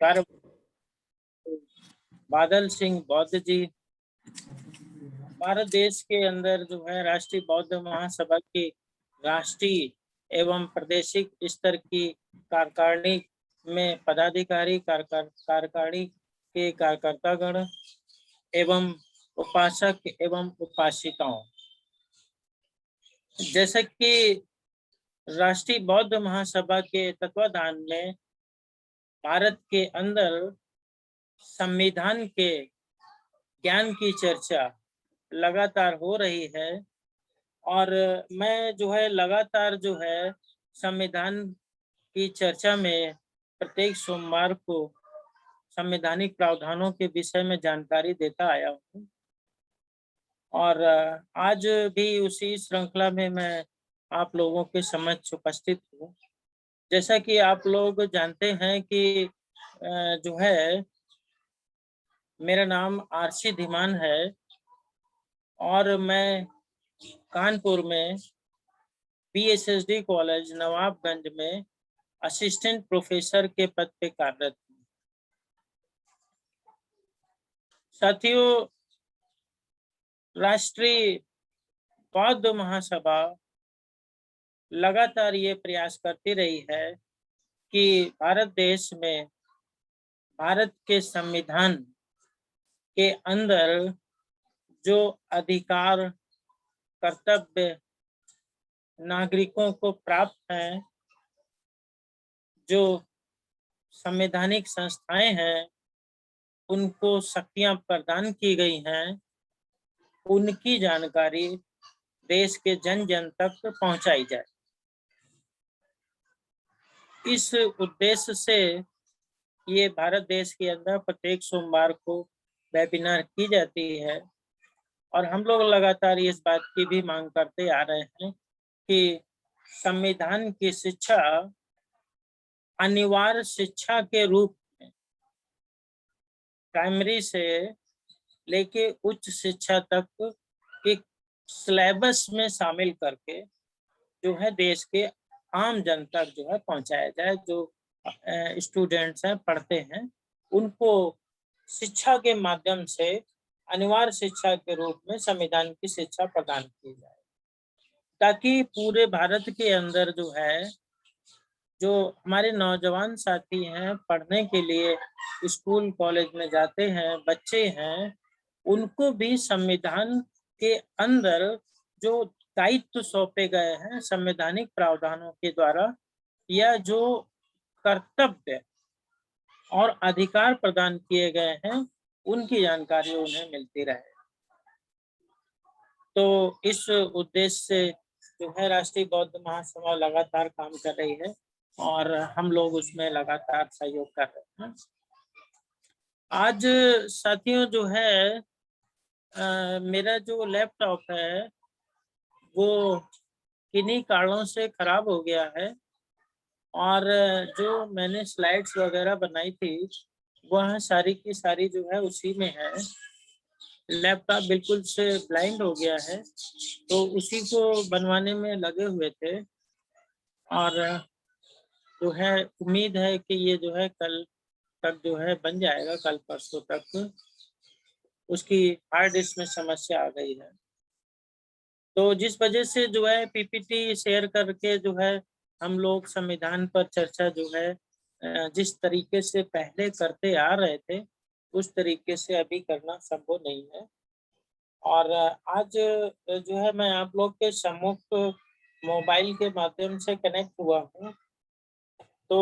कार्य बादल सिंह बौद्ध जी भारत देश के अंदर जो है राष्ट्रीय बौद्ध महासभा की राष्ट्रीय एवं प्रादेशिक स्तर की कार्यकारिणी में पदाधिकारी कार्यकारिणी के कार्यकर्तागण एवं उपासक एवं उपासिकाओं। जैसे कि राष्ट्रीय बौद्ध महासभा के तत्वाधान में भारत के अंदर संविधान के ज्ञान की चर्चा लगातार हो रही है और मैं जो है लगातार जो है संविधान की चर्चा में प्रत्येक सोमवार को संवैधानिक प्रावधानों के विषय में जानकारी देता आया हूँ और आज भी उसी श्रृंखला में मैं आप लोगों के समक्ष उपस्थित हूँ। जैसा कि आप लोग जानते हैं कि जो है मेरा नाम आरसी धीमान है और मैं कानपुर में PSSD कॉलेज नवाबगंज में असिस्टेंट प्रोफेसर के पद पे कार्यरत हूँ। साथियों, राष्ट्रीय बौद्ध महासभा लगातार ये प्रयास करती रही है कि भारत देश में भारत के संविधान के अंदर जो अधिकार कर्तव्य नागरिकों को प्राप्त हैं, जो संवैधानिक संस्थाएं हैं उनको शक्तियां प्रदान की गई हैं, उनकी जानकारी देश के जन जन तक पहुंचाई जाए। इस उद्देश्य से ये भारत देश के अंदर प्रत्येक सोमवार को वेबिनार की जाती है और हम लोग लगातार इस बात की भी मांग करते आ रहे हैं कि संविधान की शिक्षा अनिवार्य शिक्षा के रूप में प्राइमरी से लेके उच्च शिक्षा तक एक सिलेबस में शामिल करके जो है देश के आम जन तक जो है पहुंचाया जाए। जो स्टूडेंट्स हैं, पढ़ते हैं, उनको शिक्षा के माध्यम से अनिवार्य शिक्षा के रूप में संविधान की शिक्षा प्रदान की जाए, ताकि पूरे भारत के अंदर जो है जो हमारे नौजवान साथी हैं, पढ़ने के लिए स्कूल कॉलेज में जाते हैं, बच्चे हैं, उनको भी संविधान के अंदर जो दायित्व सौंपे गए हैं संवैधानिक प्रावधानों के द्वारा या जो कर्तव्य और अधिकार प्रदान किए गए हैं उनकी जानकारी उन्हें मिलती रहे। तो इस उद्देश्य से जो है राष्ट्रीय बौद्ध महासभा लगातार काम कर रही है और हम लोग उसमें लगातार सहयोग कर रहे हैं। आज साथियों जो है मेरा जो लैपटॉप है वो किन्हीं कारणों से खराब हो गया है और जो मैंने स्लाइड्स वगैरह बनाई थी वह सारी की सारी जो है उसी में है। लैपटॉप बिल्कुल से ब्लाइंड हो गया है तो उसी को बनवाने में लगे हुए थे और जो है उम्मीद है कि ये जो है कल तक जो है बन जाएगा, कल परसों तक। उसकी हार्ड डिस्क में समस्या आ गई है तो जिस वजह से जो है PPT शेयर करके जो है हम लोग संविधान पर चर्चा जो है जिस तरीके से पहले करते आ रहे थे उस तरीके से अभी करना संभव नहीं है। और आज जो है मैं आप लोग के सम्मुख मोबाइल के माध्यम से कनेक्ट हुआ हूँ तो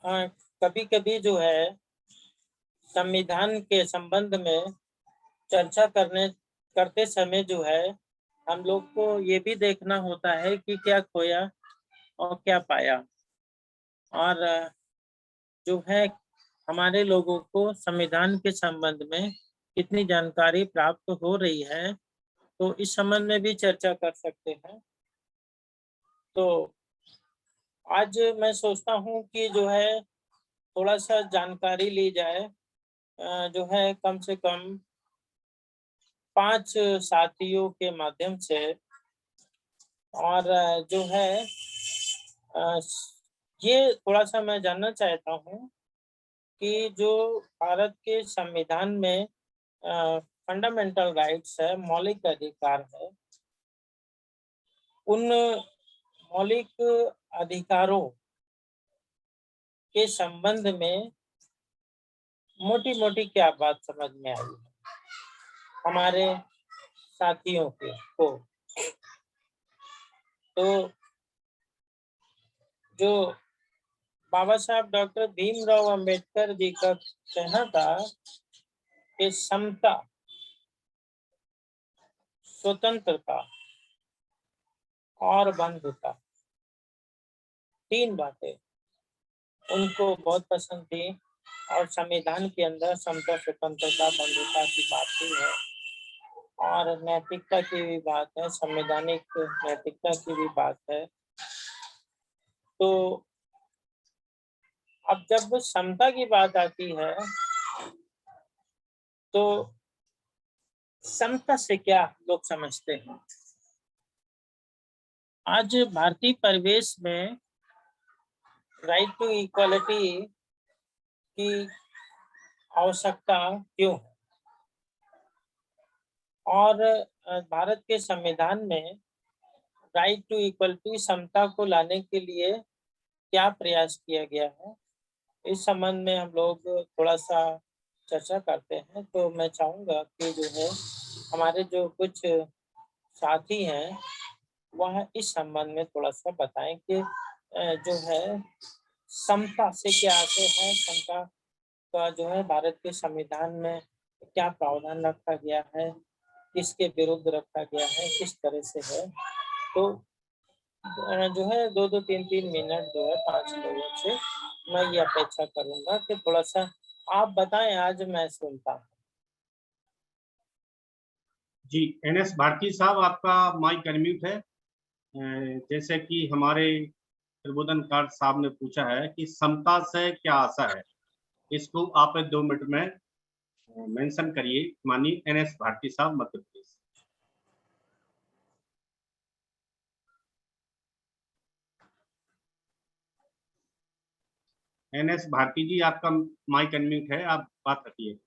कभी कभी जो है संविधान के संबंध में चर्चा करते समय जो है हम लोग को ये भी देखना होता है कि क्या खोया और क्या पाया और जो है हमारे लोगों को संविधान के संबंध में कितनी जानकारी प्राप्त हो रही है, तो इस संबंध में भी चर्चा कर सकते हैं। तो आज मैं सोचता हूँ कि जो है थोड़ा सा जानकारी ली जाए, जो है कम से कम 5 साथियों के माध्यम से और जो है ये थोड़ा सा मैं जानना चाहता हूँ कि जो भारत के संविधान में फंडामेंटल राइट्स है, मौलिक अधिकार है, उन मौलिक अधिकारों के संबंध में मोटी-मोटी क्या बात समझ में आई है हमारे साथियों को? तो जो बाबा साहब डॉक्टर भीमराव अंबेडकर जी का कहना था कि समता, स्वतंत्रता और बंधुता, 3 बातें उनको बहुत पसंद थी और संविधान के अंदर समता, स्वतंत्रता, बंधुता की बात ही है और नैतिकता की भी बात है, संवैधानिक नैतिकता की भी बात है। तो अब जब समता की बात आती है, तो समता से क्या लोग समझते हैं? आज भारतीय परिवेश में राइट टू इक्वालिटी की आवश्यकता क्यों है? और भारत के संविधान में राइट टू इक्वलिटी, समता को लाने के लिए क्या प्रयास किया गया है? इस संबंध में हम लोग थोड़ा-सा चर्चा करते हैं। तो मैं चाहूँगा कि जो है हमारे जो कुछ साथी हैं, वह इस संबंध में थोड़ा-सा बताएँ कि जो है समता से क्या आते हैं? समता का जो है भारत के संविधान में क्या प्रावधान रखा गया है? किसके विरुद्ध रखा गया है? किस तरह से है? तो जो है 2-2 3-3 मिनट जो है 5 लोगों से मैं ये अपेक्षा करूँगा कि थोड़ा-सा आप बताएँ, आज मैं सुनता हूँ। जी, एनएस भारती साहब, आपका माइक अनम्यूट है। जैसे कि हमारे प्रबोधनकार साहब ने पूछा है कि समता से क्या आशा है, इसको आप 2 मिनट में मेंशन करिए। माननीय एनएस भारती साहब, मध्य प्रदेश। एनएस भारती जी, आपका माइक अनम्यूट है, आप बात रखिए।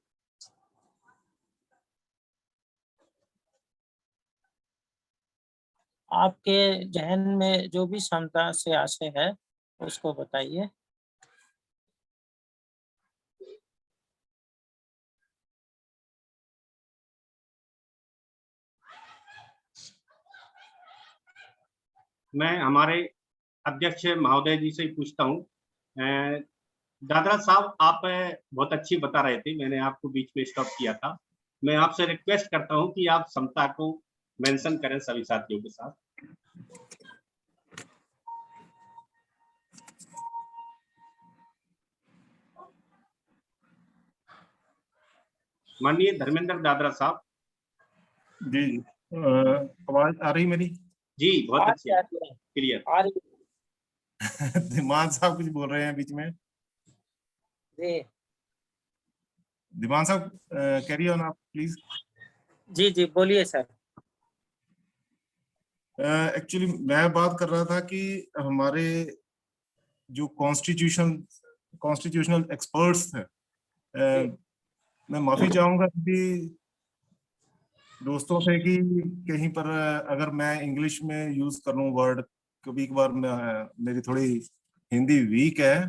आपके ज़हन में जो भी समता से आशय है, उसको बताइए। मैं हमारे अध्यक्ष महोदय जी से पूछता हूँ। दादरा साहब, आप बहुत अच्छी बता रहे थे, मैंने आपको बीच में स्टॉप किया था। मैं आपसे रिक्वेस्ट करता हूँ कि आप समता को मेंशन करें सभी साथियों के साथ। माननीय धर्मेंद्र दादरा साहब। जी, आवाज आ रही मेरी? जी, बहुत अच्छी है, क्लियर। आ रही दिमान साहब कुछ बोल रहे हैं बीच में। जी। दिमान साहब, कैरी ऑन आप प्लीज। जी, जी, बोलिए सर। एक्चुअली मैं बात कर रहा था कि हमारे जो कॉन्स्टिट्यूशनल एक्सपर्ट्स हैं, मैं माफी चाहूंगा कि दोस्तों से कि कहीं पर अगर मैं इंग्लिश में यूज करूं वर्ड, कभी कभार मेरी थोड़ी हिंदी वीक है,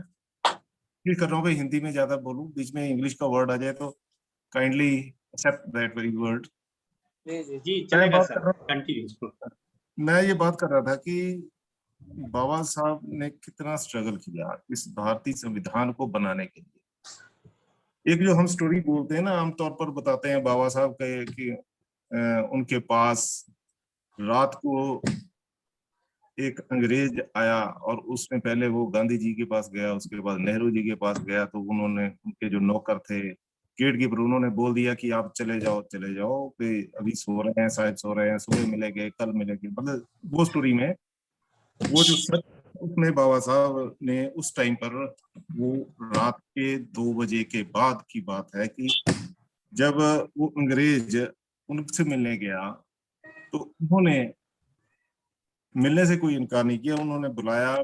फील कर रहा हूँ कि हिंदी में ज्यादा बोलूं, बीच में इंग्लिश का वर्ड आ जाए तो kindly accept that very word. जी, जी। जी, मैं चलेगा बात सर, कर रहा कंटिन्यू। मैं ये बात कर रहा था कि बाबा साहब ने कितना स्ट्रगल किया इस भारतीय संविधान को बनाने के लिए। एक जो हम स्टोरी बोलते हैं ना, आमतौर पर बताते हैं बाबा साहब के कि उनके पास रात को एक अंग्रेज आया और उसने पहले वो गांधी जी के पास गया, उसके बाद नेहरू जी के पास गया, तो उन्होंने उनके जो नौकर थे गेट कीपर, उन्होंने बोल दिया कि आप चले जाओ कि अभी सो रहे हैं, शायद सो रहे हैं, सुबह मिलेंगे, कल मिलेंगे। मतलब वो स्टोरी में वो जो सच, उसमें बाबा साहब ने उस टाइम पर, वो रात के 2 बजे के बाद की बात है कि जब वो अंग्रेज उनसे मिलने गया तो उन्होंने मिलने से कोई इनकार नहीं किया, उन्होंने बुलाया,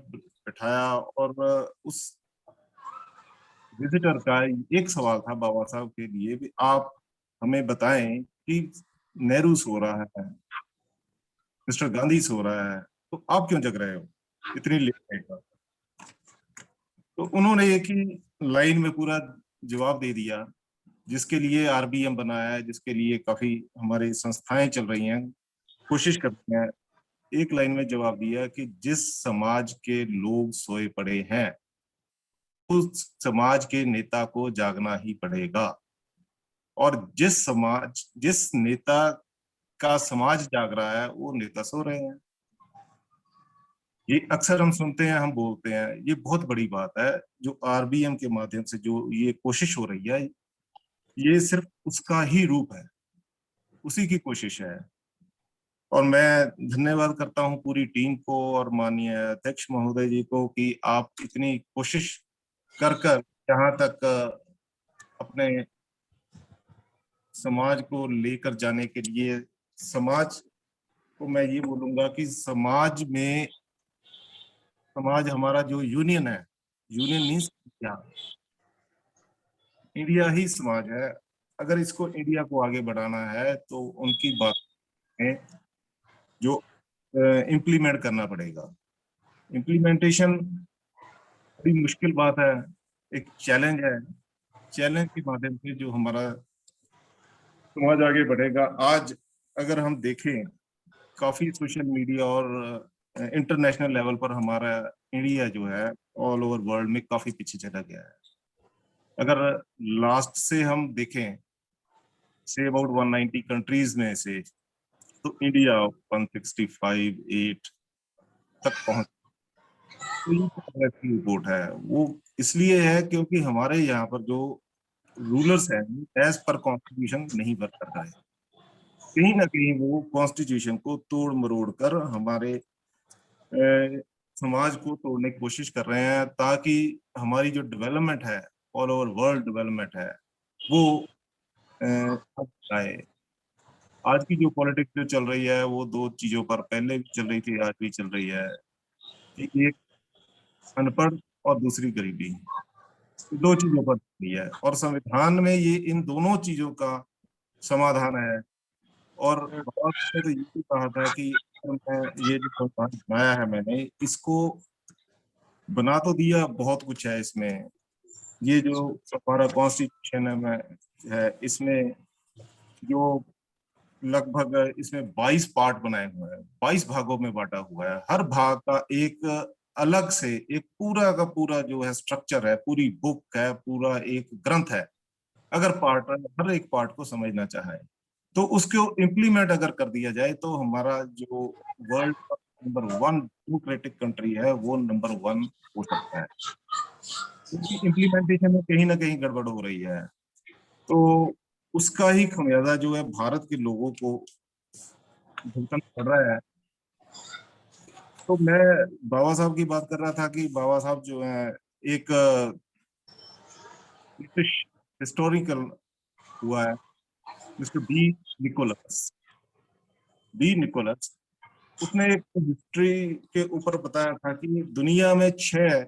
बिठाया और उस विजिटर का एक सवाल था बाबा साहब के लिए भी, आप हमें बताएं कि नेहरू सो रहा है, मिस्टर गांधी सो रहा है, तो आप क्यों जग रहे हो इतनी लेट नाइट पर। तो उन्होंने एक ही लाइन में पूरा जवाब दे दिया, जिसके लिए आरबीएम बनाया है, जिसके लिए काफी हमारी संस्थाएं चल रही हैं, कोशिश करते हैं। एक लाइन में जवाब दिया कि जिस समाज के लोग सोए पड़े हैं उस समाज के नेता को जागना ही पड़ेगा, और जिस नेता का समाज जाग रहा है वो नेता सो रहे हैं। ये अक्सर हम सुनते हैं, हम बोलते हैं, ये बहुत बड़ी बात है जो आरबीएम के माध्यम से जो ये कोशिश हो रही है, ये सिर्फ उसका ही रूप है, उसी की कोशिश है। और मैं धन्यवाद करता हूं पूरी टीम को और माननीय अध्यक्ष महोदय जी को कि आप इतनी कोशिश कर कर यहाँ तक अपने समाज को लेकर जाने के लिए, समाज को मैं ये बोलूंगा कि समाज हमारा जो यूनियन है, यूनियन मीन्स क्या, इंडिया ही समाज है। अगर इसको इंडिया को आगे बढ़ाना है तो उनकी बात में जो इम्प्लीमेंट करना पड़ेगा। इम्प्लीमेंटेशन बड़ी मुश्किल बात है, एक चैलेंज है। चैलेंज के माध्यम से जो हमारा समाज आगे बढ़ेगा। आज अगर हम देखें, काफी सोशल मीडिया और इंटरनेशनल लेवल पर हमारा इंडिया जो है ऑल ओवर वर्ल्ड में काफी पीछे चला गया है। अगर लास्ट से हम देखें, से अबाउट 190 कंट्रीज में से, तो इंडिया 165-8 तक पहुंच। तो ये की रिपोर्ट है, वो इसलिए है क्योंकि हमारे यहाँ पर जो रूलर्स हैं एज पर कॉन्स्टिट्यूशन नहीं वर्क कर रहा है। कहीं ना कहीं वो कॉन्स्टिट्यूशन को तोड़ मरोड़ कर हमारे समाज को तोड़ने की कोशिश कर रहे हैं, ताकि हमारी जो डेवलपमेंट है, ऑल ओवर वर्ल्ड डेवलपमेंट है, वो आए। आज की जो पॉलिटिक्स जो चल रही है वो दो चीजों पर, पहले भी चल रही थी, आज भी चल रही है, कि एक अनपढ़ और दूसरी गरीबी, दो चीजों पर चल रही है। और संविधान में ये इन दोनों चीजों का समाधान है। और बहुत ने तो ये भी कहा था कि मैं ये जो संविधान बनाया है, मैंने इसको बना तो दिया, बहुत कुछ है इसमें। ये जो हमारा कॉन्स्टिट्यूशन है इसमें जो लगभग इसमें 22 पार्ट बनाए हुए हैं, 22 भागों में बांटा हुआ है। हर भाग का एक अलग से एक पूरा का पूरा जो है स्ट्रक्चर है, पूरी बुक है, पूरा एक ग्रंथ है। अगर हर एक पार्ट को समझना चाहे तो उसको इम्प्लीमेंट अगर कर दिया जाए तो हमारा जो वर्ल्ड का नंबर 1 डेमोक्रेटिक कंट्री है वो नंबर 1 हो सकता है। क्योंकि इम्प्लीमेंटेशन में कहीं ना कहीं गड़बड़ हो रही है, तो उसका ही खमियाजा जो है भारत के लोगों को भुगतना पड़ रहा है। तो मैं बाबा साहब की बात कर रहा था कि बाबा साहब जो है एक ब्रिटिश हिस्टोरिकल हुआ है, मिस्टर डी निकोलस। उसने एक हिस्ट्री के ऊपर बताया था कि दुनिया में 6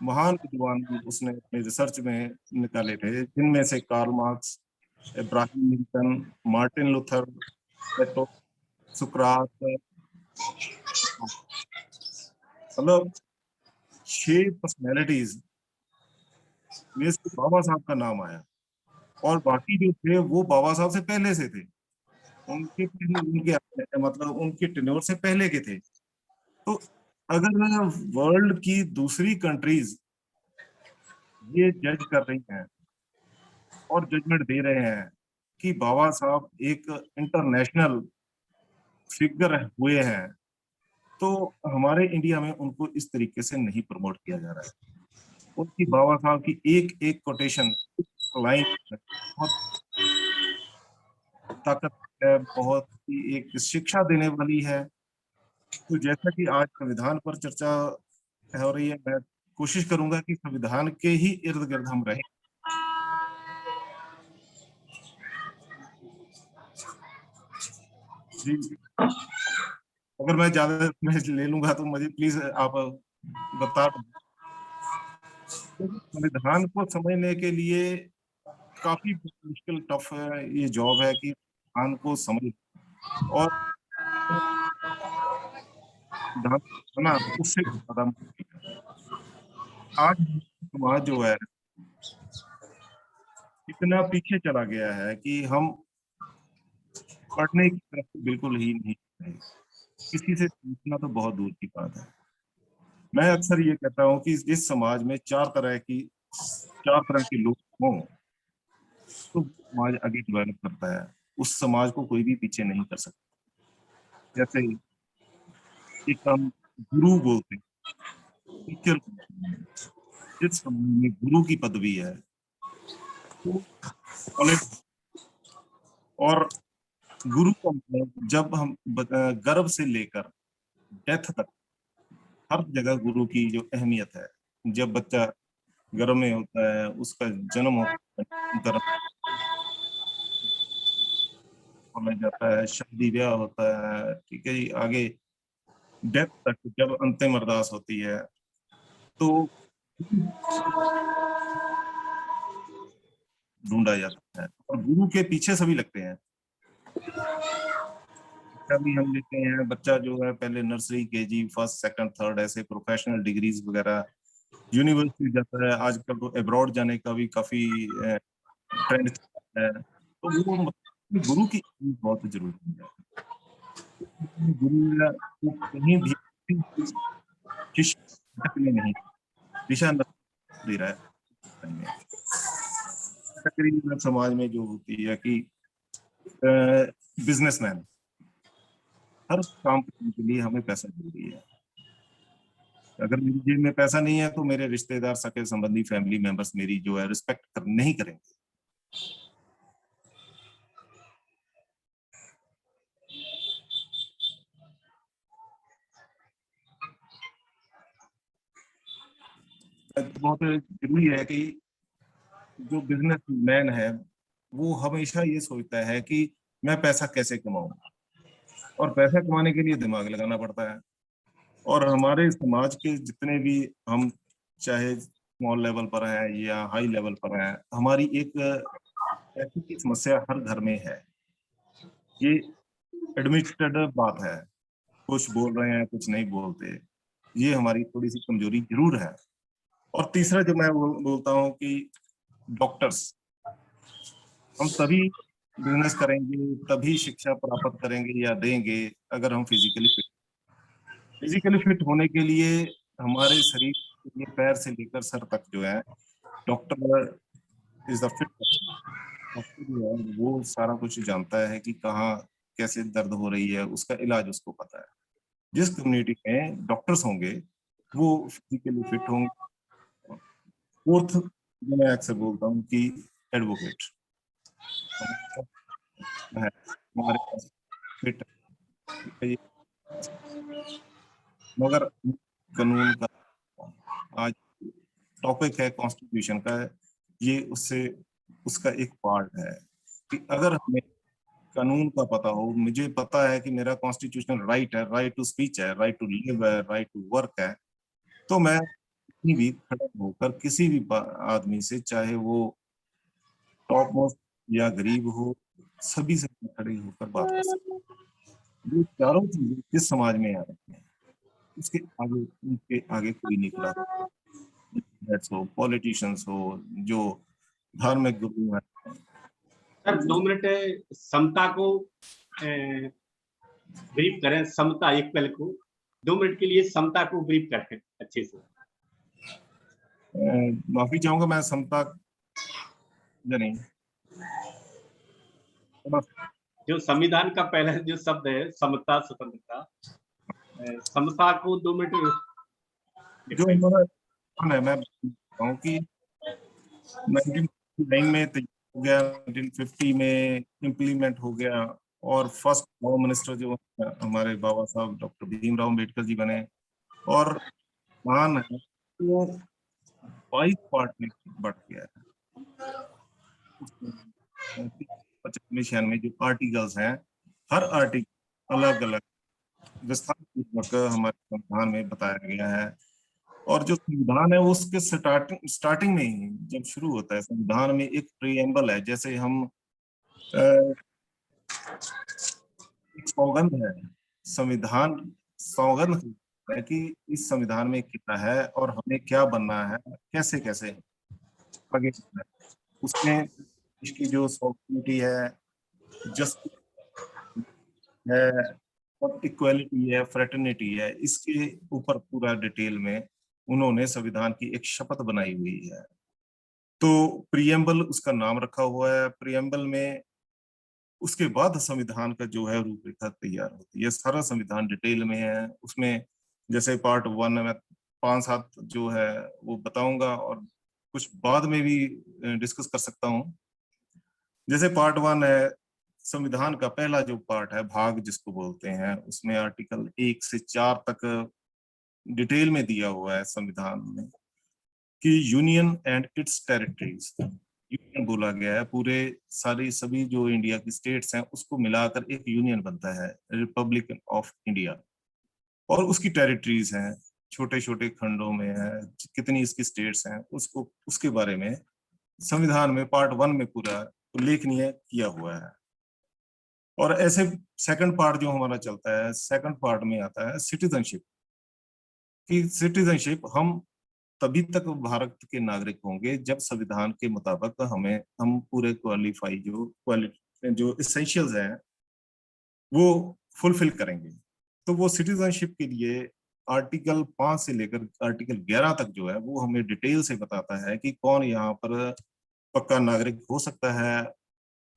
महान विद्वान उसने अपने रिसर्च में निकाले थे, जिनमें से कार्ल मार्क्स, इब्राहिम लिंकन, मार्टिन लूथर, प्लेटो, सुकरात, मतलब 6 पर्सनैलिटीज में से बाबा साहब का नाम आया। और बाकी जो थे वो बाबा साहब से पहले से थे, उनके मतलब उनके टेन्योर से पहले के थे। तो अगर वर्ल्ड की दूसरी कंट्रीज ये जज कर रही हैं और जजमेंट दे रहे हैं कि बाबा साहब एक इंटरनेशनल फिगर हुए हैं, तो हमारे इंडिया में उनको इस तरीके से नहीं प्रमोट किया जा रहा है। उनकी बाबा साहब की एक एक कोटेशन, लाइन बहुत ताकत है, बहुत ही एक शिक्षा देने वाली है। तो जैसा कि आज संविधान पर चर्चा हो रही है, मैं कोशिश करूंगा कि संविधान के ही इर्द गिर्द हम रहें। जी, अगर मैं ज्यादा ले लूंगा तो मुझे प्लीज आप बता दूं, संविधान को समझने के लिए काफी मुश्किल टफ है ये जॉब है कि संविधान को समझ और संविधान ना उससे ज्यादा मुश्किल है। आज समाज जो है इतना पीछे चला गया है कि हम पढ़ने की तरफ बिल्कुल ही नहीं है। किसी से पूछना तो बहुत दूर की बात है। मैं अक्सर ये कहता हूँ कि इस समाज में चार तरह के लोग हों तो समाज आगे डेवलप करता है। उस समाज को कोई भी पीछे नहीं कर सकता। जैसे एक हम गुरु बोलते हैं, टीचर, जिस समाज में गुरु की पदवी है तो कॉलेज और गुरु का मतलब जब हम गर्भ से लेकर डेथ तक हर जगह गुरु की जो अहमियत है, जब बच्चा गर्भ में होता है उसका जन्म होता है, गर्भ में जाता है, शादी ब्याह होता है, ठीक है जी, आगे डेथ तक जब अंतिम अरदास होती है तो ढूंढा जाता है और गुरु के पीछे सभी लगते हैं। भी हम लेते हैं, बच्चा जो है पहले nursery, KG, first, second, third, ऐसे प्रोफेशनल डिग्रीज वगैरह यूनिवर्सिटी जाता है। आजकल तो अब्रॉड जाने का भी काफी ट्रेंड है। तो वो गुरु की बहुत जरूरत है। गुरु को कहीं भी शिष्य भटकने नहीं, दिशा दे रहा है। तकरीबन समाज में जो होती है कि बिजनेसमैन, हर काम करने के लिए हमें पैसा जरूरी है। अगर मेरी जेब में पैसा नहीं है तो मेरे रिश्तेदार, सगे संबंधी, फैमिली मेंबर्स मेरी जो है रिस्पेक्ट नहीं करेंगे। बहुत जरूरी है कि जो बिजनेसमैन है वो हमेशा ये सोचता है कि मैं पैसा कैसे कमाऊं, और पैसा कमाने के लिए दिमाग लगाना पड़ता है। और हमारे समाज के जितने भी हम, चाहे स्मॉल लेवल पर हैं या हाई लेवल पर हैं, हमारी एक ऐसी की समस्या हर घर में है। ये एडमिटेड बात है, कुछ बोल रहे हैं कुछ नहीं बोलते, ये हमारी थोड़ी सी कमजोरी जरूर है। और तीसरा जो मैं बोलता हूँ कि डॉक्टर्स, हम तभी बिजनेस करेंगे, तभी शिक्षा प्राप्त करेंगे या देंगे अगर हम फिजिकली फिट होने के लिए हमारे शरीर के पैर से लेकर सर तक जो है doctor is the fit person. Doctor जो है वो सारा कुछ जानता है कि कहाँ कैसे दर्द हो रही है, उसका इलाज उसको पता है। जिस कम्युनिटी में डॉक्टर्स होंगे वो फिजिकली फिट होंगे। फोर्थ जो मैं अक्सर बोलता हूँ कि एडवोकेट है हमारे पास फिट है, मगर कानून का आज टॉपिक है कॉन्स्टिट्यूशन का, ये उससे उसका एक पार्ट है कि अगर हमें कानून का पता हो, मुझे पता है कि मेरा कॉन्स्टिट्यूशनल राइट है, राइट टू स्पीच है, राइट टू लिव है, राइट टू वर्क है, तो मैं कहीं भी खड़ा होकर किसी भी आदमी से, चाहे वो टॉप मोस्ट या गरीब हो, सभी से खड़े होकर बात कर सकते हैं। ये चारों चीजें जिस समाज में आ रही हैं उनके आगे कोई नहीं खड़ा। हो, पॉलिटिशियंस हो, जो धार्मिक गुरु हैं। सर 2 मिनट समता को ब्रीफ करें, समता इक्वल को 2 मिनट के लिए समता को ब्रीफ करें अच्छे से। माफी चाहूंगा, मैं समता नहीं, जो संविधान का पहला जो शब्द है समता, स्वतंत्रता, समता को 2 मिनट जो हमारा है, मैं कहूँ कि 1959 में हो गया, 1950 में इम्प्लीमेंट हो गया, और फर्स्ट होम मिनिस्टर जो हमारे बाबा साहब डॉक्टर भीमराव अम्बेडकर जी बने, और महान है वो 22 पार्ट में बढ़ गया है। 95 जो आर्टिकल्स हैं, हर आर्टिकल अलग अलग विस्तार पूर्वक हमारे संविधान में बताया गया है और जो संविधान है वो उसके स्टार्टिंग में ही जब शुरू होता है, संविधान में एक प्रीएम्बल है। जैसे हम एक सौगंध है, संविधान सौगंध है कि इस संविधान में क्या है और हमें क्या बनना है, कैसे कैसे आगे बढ़ना है। उसमें इसकी जो सॉवरेनिटी है, जस्टिस है और इक्वालिटी है, फ्रेटर्निटी है, इसके ऊपर पूरा डिटेल में उन्होंने संविधान की एक शपथ बनाई हुई है। तो प्रियम्बल उसका नाम रखा हुआ है। प्रियम्बल में उसके बाद संविधान का जो है रूपरेखा तैयार होती है। सारा संविधान डिटेल में है उसमें। जैसे पार्ट 1 में 5-7 जो है वो बताऊंगा और कुछ बाद में भी डिस्कस कर सकता हूँ। जैसे पार्ट 1 है, संविधान का पहला जो पार्ट है, भाग जिसको बोलते हैं, उसमें आर्टिकल 1 से 4 तक डिटेल में दिया हुआ है संविधान में कि union and it's territories, union बोला गया है, पूरे सारी सभी जो इंडिया की स्टेट्स हैं उसको मिलाकर एक यूनियन बनता है, रिपब्लिक ऑफ इंडिया। और उसकी टेरिटरीज हैं, छोटे छोटे खंडों में है, कितनी इसकी स्टेट्स हैं, उसको उसके बारे में संविधान में पार्ट 1 में पूरा उल्लेखनीय किया हुआ है। और ऐसे सेकंड पार्ट जो हमारा चलता है, सेकंड पार्ट में आता है सिटीजनशिप। कि सिटीजनशिप, हम तभी तक भारत के नागरिक होंगे जब संविधान के मुताबिक हम पूरे क्वालिफाई जो एसेंशियल्स हैं वो फुलफिल करेंगे। तो वो सिटीजनशिप के लिए आर्टिकल 5 से लेकर आर्टिकल 11 तक जो है वो हमें डिटेल से बताता है कि कौन यहाँ पर पक्का नागरिक हो सकता है,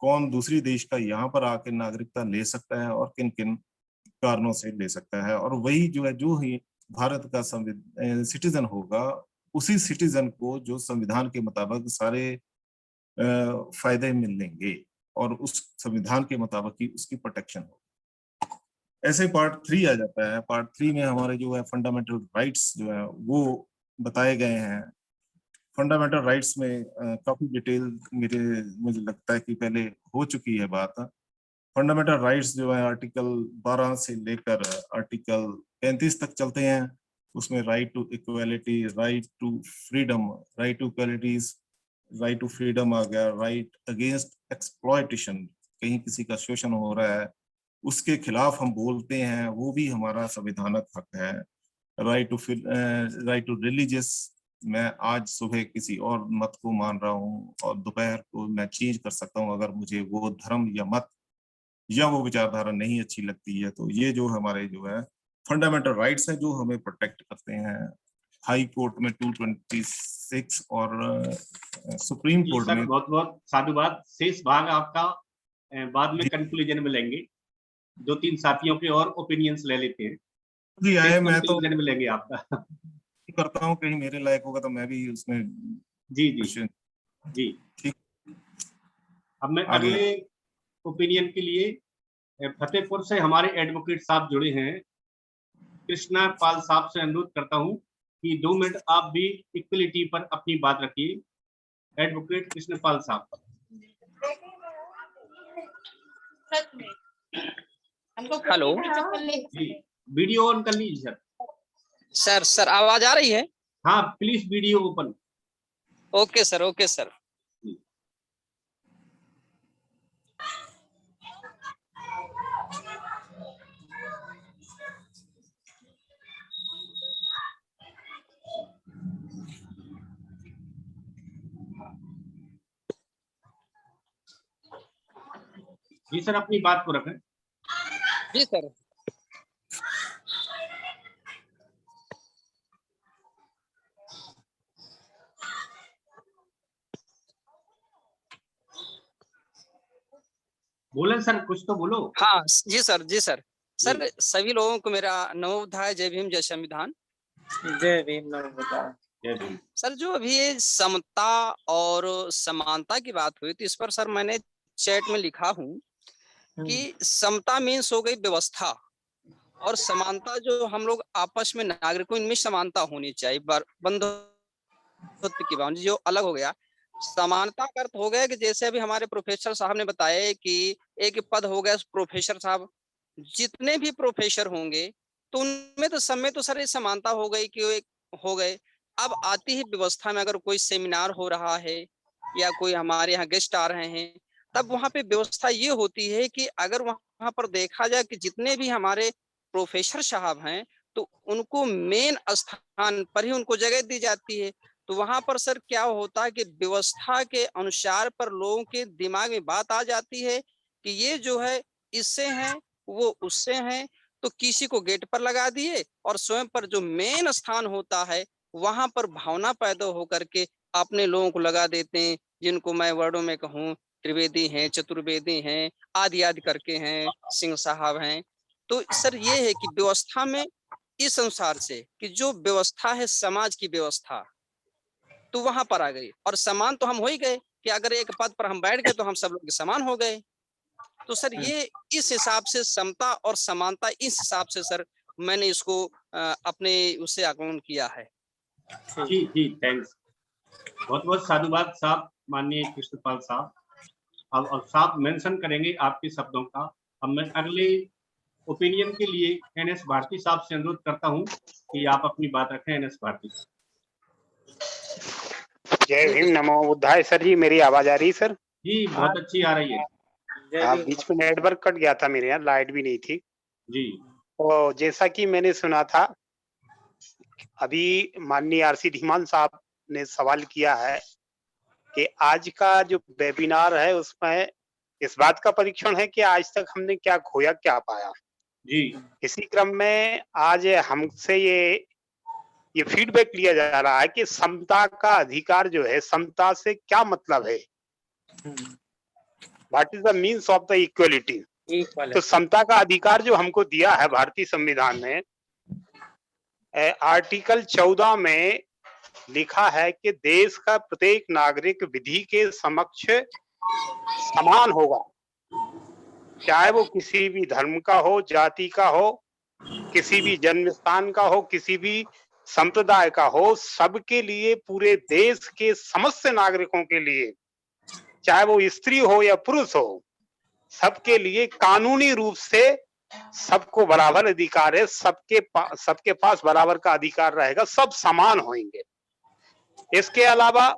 कौन दूसरी देश का यहाँ पर आकर नागरिकता ले सकता है और किन किन कारणों से ले सकता है। और वही जो है, जो ही भारत का सिटीजन होगा, उसी सिटीजन को जो संविधान के मुताबिक सारे फायदे मिलेंगे और उस संविधान के मुताबिक ही उसकी प्रोटेक्शन हो। ऐसे पार्ट 3 आ जाता है। पार्ट 3 में हमारे जो है फंडामेंटल राइट्स जो है वो बताए गए हैं। फंडामेंटल राइट्स में काफी डिटेल मुझे लगता है कि पहले हो चुकी है बात। फंडामेंटल राइट्स जो है आर्टिकल 12 से लेकर आर्टिकल 35 तक चलते हैं। उसमें right to equality, right to freedom, right to equalities, right to freedom आ गया, राइट अगेंस्ट एक्सप्लॉयटेशन, कहीं किसी का शोषण हो रहा है उसके खिलाफ हम बोलते हैं, वो भी हमारा संविधानक हक है। राइट टू रिलीजियस, मैं आज सुबह किसी और मत को मान रहा हूँ और दोपहर को मैं चेंज कर सकता हूँ अगर मुझे वो धर्म या मत या वो विचारधारा नहीं अच्छी लगती है। तो ये जो हमारे जो है फंडामेंटल राइट्स हैं जो हमें प्रोटेक्ट करते हैं। हाई कोर्ट में 226 और सुप्रीम जी कोर्ट सर, में। बहुत बहुत साधुवाद। शेष भाग आपका बाद में जी कंक्लूजन में लेंगे। 2-3 साथियों के और ओपिनियंस ले लेते हैं, जी शेष आए, मैं तो कंक्लूजन में लेंगे आपका। करता हूँ, कहीं मेरे लायक होगा तो मैं भी उसमें जी जी क्वेश्चन। जी। ठीक, अब मैं आगे। अगले ओपिनियन के लिए फतेहपुर से हमारे एडवोकेट साहब जुड़े हैं। कृष्णा पाल साहब से अनुरोध करता हूं कि 2 मिनट आप भी इक्वलिटी पर अपनी बात रखिए। एडवोकेट कृष्ण पाल साहब। हेलो जी, वीडियो ऑन कर लीजिए सर। सर आवाज आ रही है? हाँ please video open. Okay sir, okay sir. जी सर, अपनी बात को रखें। जी सर। बोले सर, कुछ तो बोलो। हाँ जी सर, जी सर। सर सभी लोगों को मेरा नमोबुद्धाय, जय भीम, जय संविधान। जय भीम, नमोबुद्धाय। जय भीम। सर जो अभी ये समता और समानता की बात हुई, तो इस पर सर मैंने चैट में लिखा हूँ कि समता मीन्स हो गई व्यवस्था, और समानता जो हम लोग आपस में नागरिकों, इनमें समानता होनी चाहिए, बंधुत्व की भावना। जो अलग हो गया, समानता का अर्थ हो गया कि जैसे अभी हमारे प्रोफेसर साहब ने बताया कि एक पद हो गया प्रोफेसर साहब, जितने भी प्रोफेसर होंगे तो उनमें तो सब में तो सर ये समानता हो गई कि वो एक हो गए। अब आती है व्यवस्था में, अगर कोई सेमिनार हो रहा है या कोई हमारे यहाँ गेस्ट आ रहे हैं, तब वहां पे व्यवस्था ये होती है कि अगर वहां पर देखा जाए कि जितने भी हमारे प्रोफेसर साहब हैं, तो उनको मेन स्थान पर ही उनको जगह दी जाती है। तो वहां पर सर क्या होता है कि व्यवस्था के अनुसार पर लोगों के दिमाग में बात आ जाती है कि ये जो है इससे हैं, वो उससे हैं, तो किसी को गेट पर लगा दिए और स्वयं पर जो मेन स्थान होता है वहां पर भावना पैदा होकर के अपने लोगों को लगा देते हैं, जिनको मैं वर्डों में कहूँ त्रिवेदी हैं, चतुर्वेदी हैं, आदि आदि करके हैं, सिंह साहब हैं। तो सर ये है कि व्यवस्था में इस अनुसार से कि जो व्यवस्था है समाज की व्यवस्था, तो वहां पर आ गई। और समान तो हम हो ही गए कि अगर एक पद पर हम बैठ गए तो हम सब लोग समान हो गए। तो सर ये इस हिसाब से समता और समानता, इस हिसाब से सर मैंने इसको अपने उससे आकलन किया है। जी जी, थैंक्स, बहुत बहुत साधुवाद साहब, माननीय कृष्णपाल साहब। अब साहब मेंशन करेंगे आपके शब्दों का। अब मैं अगले ओपिनियन के लिए एनएस भारती साहब से अनुरोध करता हूं कि आप अपनी बात रखें। एनएस भारती। जय भीम, नमो बुद्धाय। सर जी मेरी आवाज आ रही है सर? जी बहुत अच्छी आ रही है। हाँ, बीच में नेटवर्क कट गया था मेरे यहाँ, लाइट भी नहीं थी जी। तो जैसा कि मैंने सुना था अभी माननीय आरसी धीमान साहब ने सवाल किया है कि आज का जो वेबिनार है उसमें इस बात का परीक्षण है कि आज तक हमने क्या खोया क्या पाया। जी। इसी क्रम में आज हमसे ये फीडबैक लिया जा रहा है कि समता का अधिकार जो है, समता से क्या मतलब है, what is the means of the equality. तो समता का अधिकार जो हमको दिया है भारतीय संविधान ने, आर्टिकल 14 में लिखा है कि देश का प्रत्येक नागरिक विधि के समक्ष समान होगा, चाहे वो किसी भी धर्म का हो, जाति का हो, किसी भी जन्म स्थान का हो, किसी भी संप्रदाय का हो, सबके लिए, पूरे देश के समस्त नागरिकों के लिए, चाहे वो स्त्री हो या पुरुष हो, सबके लिए कानूनी रूप से सबको बराबर अधिकार है, सबके पास बराबर का अधिकार रहेगा, सब समान होंगे। इसके अलावा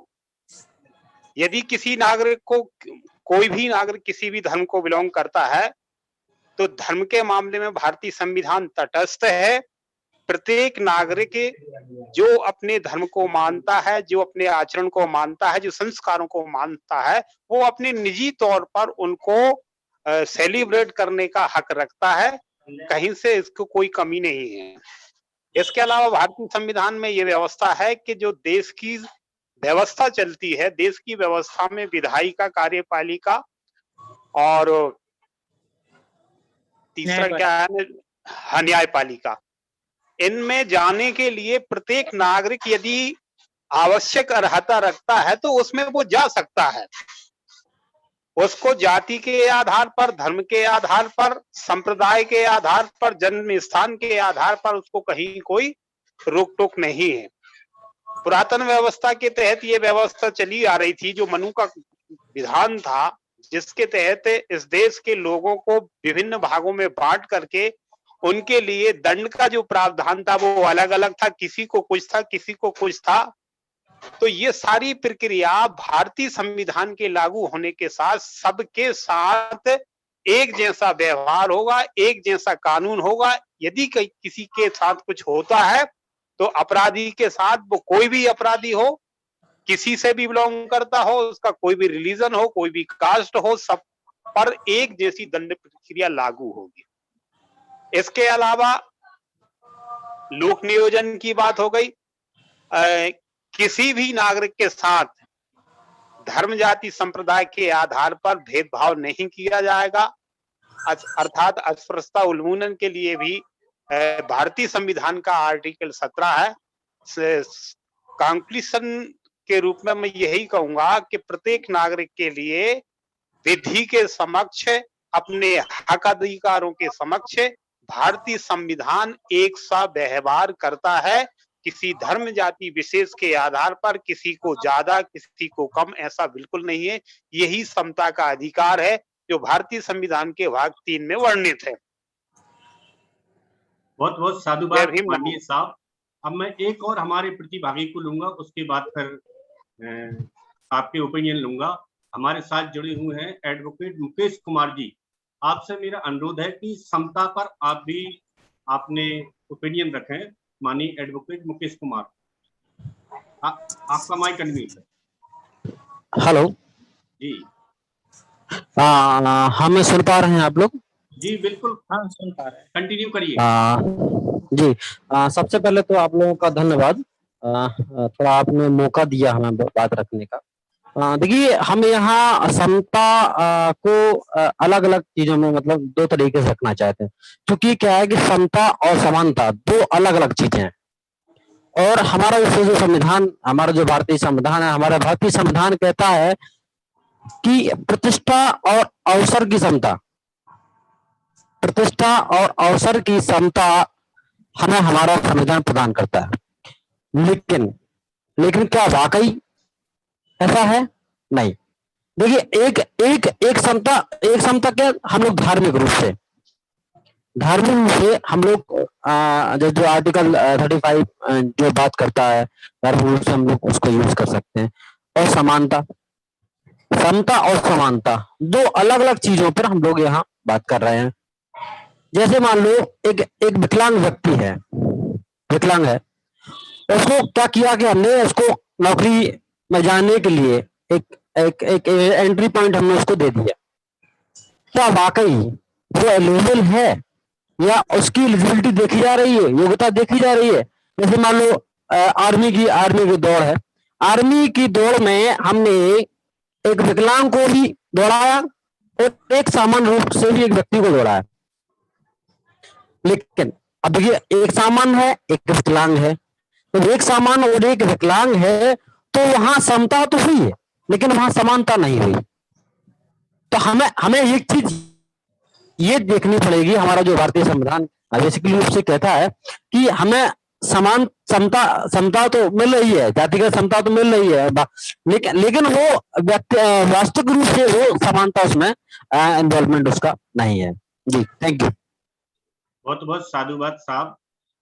यदि किसी नागरिक को, कोई भी नागरिक किसी भी धर्म को बिलोंग करता है, तो धर्म के मामले में भारतीय संविधान तटस्थ है। प्रत्येक नागरिक जो अपने धर्म को मानता है, जो अपने आचरण को मानता है, जो संस्कारों को मानता है, वो अपने निजी तौर पर उनको सेलिब्रेट करने का हक रखता है, कहीं से इसको कोई कमी नहीं है। इसके अलावा भारतीय संविधान में ये व्यवस्था है कि जो देश की व्यवस्था चलती है, देश की व्यवस्था में विधायिका, कार्यपालिका और तीसरा क्या है, न्यायपालिका, इनमें जाने के लिए प्रत्येक नागरिक यदि आवश्यक अर्हता रखता है तो उसमें वो जा सकता है। उसको जाति के आधार पर, धर्म के आधार पर, संप्रदाय के आधार पर, जन्म स्थान के आधार पर उसको कहीं कोई रोक टोक नहीं है। पुरातन व्यवस्था के तहत ये व्यवस्था चली आ रही थी, जो मनु का विधान था, जिसके तहत इस देश के लोगों को विभिन्न भागों में बांट करके उनके लिए दंड का जो प्रावधान था वो अलग अलग था, किसी को कुछ था, किसी को कुछ था। तो ये सारी प्रक्रिया भारतीय संविधान के लागू होने के साथ सबके साथ एक जैसा व्यवहार होगा, एक जैसा कानून होगा। यदि किसी के साथ कुछ होता है तो अपराधी के साथ, वो कोई भी अपराधी हो, किसी से भी बिलोंग करता हो, उसका कोई भी रिलीजन हो, कोई भी कास्ट हो, सब पर एक जैसी दंड प्रक्रिया लागू होगी। इसके अलावा लोक नियोजन की बात हो गई। किसी भी नागरिक के साथ धर्म, जाति, संप्रदाय के आधार पर भेदभाव नहीं किया जाएगा, अर्थात अस्पृश्यता उन्मूलन के लिए भी भारतीय संविधान का आर्टिकल 17 है। कंक्लूजन के रूप में मैं यही कहूंगा कि प्रत्येक नागरिक के लिए विधि के समक्ष, अपने हक अधिकारों के समक्ष भारतीय संविधान एक सा व्यवहार करता है। किसी धर्म, जाति विशेष के आधार पर किसी को ज्यादा, किसी को कम, ऐसा बिल्कुल नहीं है। यही समता का अधिकार है जो भारतीय संविधान के भाग 3 में वर्णित है। बहुत बहुत साधुवाद माननीय साहब। अब मैं एक और हमारे प्रतिभागी को लूंगा, उसके बाद फिर आपके ओपिनियन लूंगा। हमारे साथ जुड़े हुए हैं एडवोकेट मुकेश कुमार जी। आपसे मेरा अनुरोध है कि समता पर आप भी आपने ओपिनियन रखें। माननीय एडवोकेट मुकेश कुमार, आपका माइक अनम्यूट है। हेलो, जी हमें सुन पा रहे हैं आप लोग? जी बिल्कुल, हाँ सुन पा रहे हैं। कंटिन्यू करिए। जी, सबसे पहले तो आप लोगों का धन्यवाद। थोड़ा आपने मौका दिया हमें बात रखने का। देखिए, हम यहाँ समता को अलग अलग चीजों में मतलब दो तरीके से रखना चाहते हैं, क्योंकि क्या है कि समता और समानता दो अलग अलग चीजें हैं। और हमारा जो संविधान, हमारा जो भारतीय संविधान है, हमारा भारतीय संविधान कहता है कि प्रतिष्ठा और अवसर की समता, प्रतिष्ठा और अवसर की समता हमें हमारा संविधान प्रदान करता है। लेकिन क्या वाकई ऐसा है? नहीं। देखिए, एक समता क्या, हम लोग धार्मिक रूप से हम लोग जो आर्टिकल 35 जो बात करता है, धार्मिक रूप से हम लोग उसको यूज कर सकते हैं। और समानता, समता और समानता दो अलग अलग चीजों पर हम लोग यहाँ बात कर रहे हैं। जैसे मान लो एक विकलांग व्यक्ति है, विकलांग है, उसको क्या किया कि हमने उसको नौकरी में जाने के लिए एक एंट्री पॉइंट हमने उसको दे दिया। क्या वाकई वो एलिजिबल है या उसकी एलिजिबिलिटी देखी जा रही है, योग्यता देखी जा रही है? जैसे मान लो आर्मी की दौड़ है, आर्मी की दौड़ में हमने एक विकलांग को भी दौड़ाया और एक सामान्य रूप से भी एक व्यक्ति को दौड़ाया। लेकिन अब देखिए, एक सामान्य है, एक विकलांग है। तो एक सामान्य और एक विकलांग है, तो वहां समता तो हुई है, लेकिन वहां समानता नहीं हुई। तो हमें एक चीज ये देखनी पड़ेगी, हमारा जो भारतीय संविधान बेसिकली रूप से कहता है कि हमें समता तो मिल रही है, जातिगत समता तो मिल रही है, लेकिन वो वास्तविक रूप से वो समानता उसमें इन्वॉल्वमेंट उसका नहीं है। जी, थैंक यू। बहुत बहुत साधुवाद साहब,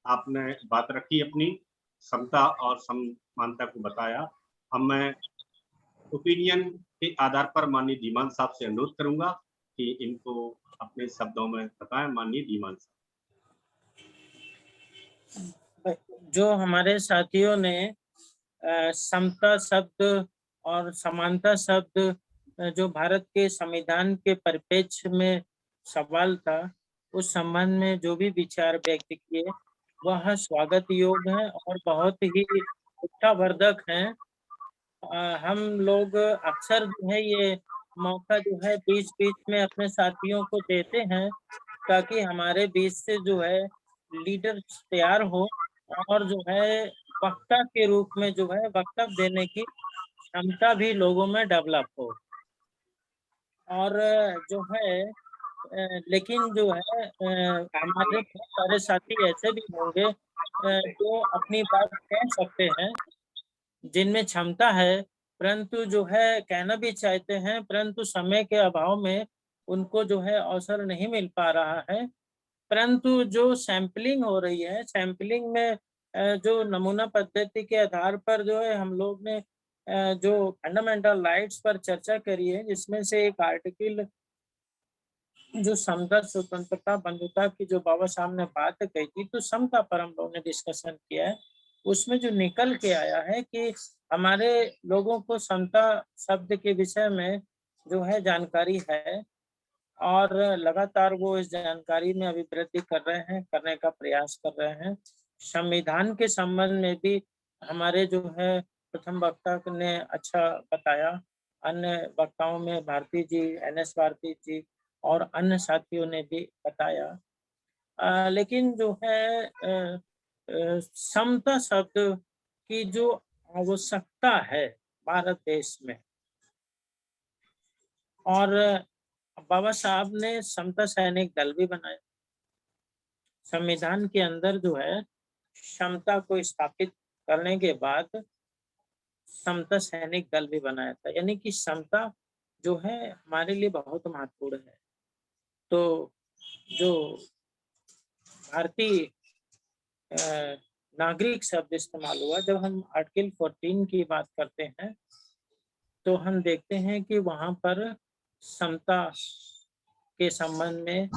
आपने बात रखी अपनी, समता और समानता को बताया। अब मैं ओपिनियन के आधार पर माननीय धीमान साहब से अनुरोध करूंगा कि इनको अपने शब्दों में बताएं। माननीय धीमान साहब। जो हमारे साथियों ने समता शब्द और समानता शब्द जो भारत के संविधान के परिप्रेक्ष्य में सवाल था, उस संबंध में जो भी विचार व्यक्त किए वह स्वागत योग्य है और बहुत ही उत्साहवर्धक है। हम लोग अक्सर जो है ये मौका जो है बीच बीच में अपने साथियों को देते हैं, ताकि हमारे बीच से जो है लीडर तैयार हो और जो है वक्ता के रूप में जो है वक्तव्य देने की क्षमता भी लोगों में डेवलप हो। और जो है लेकिन जो है हमारे बहुत सारे साथी ऐसे भी होंगे जो अपनी बात कह सकते हैं, जिनमें क्षमता है, परंतु जो है कहना भी चाहते हैं, परंतु समय के अभाव में उनको जो है अवसर नहीं मिल पा रहा है। परंतु जो सैंपलिंग हो रही है, सैंपलिंग में जो नमूना पद्धति के आधार पर जो है हम लोग ने जो फंडामेंटल राइट्स पर चर्चा करी है, जिसमें से एक आर्टिकल जो समता, स्वतंत्रता, बंधुता की जो बाबा साहब ने बात कही थी, तो समता पर हम लोगों ने डिस्कशन किया है। उसमें जो निकल के आया है कि हमारे लोगों को समता शब्द के विषय में जो है जानकारी है और लगातार वो इस जानकारी में अभिवृद्धि कर रहे हैं, करने का प्रयास कर रहे हैं। संविधान के संबंध में भी हमारे जो है प्रथम वक्ता ने अच्छा बताया, अन्य वक्ताओं में भारती जी, NS भारती जी और अन्य साथियों ने भी बताया। लेकिन जो है समता शब्द की जो आवश्यकता है भारत देश में, और बाबा साहब ने समता सैनिक दल भी बनाया। संविधान के अंदर जो है समता को स्थापित करने के बाद समता सैनिक दल भी बनाया था, यानी कि समता जो है हमारे लिए बहुत महत्वपूर्ण है। तो जो भारतीय नागरिक शब्द इस्तेमाल हुआ। जब हम आर्टिकल 14 की बात करते हैं तो हम देखते हैं कि वहां पर समता के संबंध में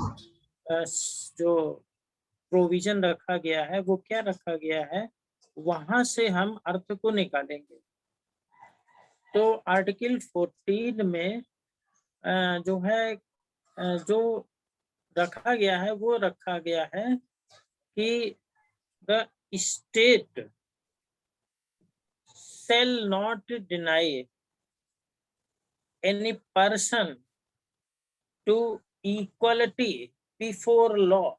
जो प्रोविजन रखा गया है वो क्या रखा गया है, वहां से हम अर्थ को निकालेंगे। तो आर्टिकल 14 में जो है जो रखा गया है वो रखा गया है कि the state shall not deny any person to equality before law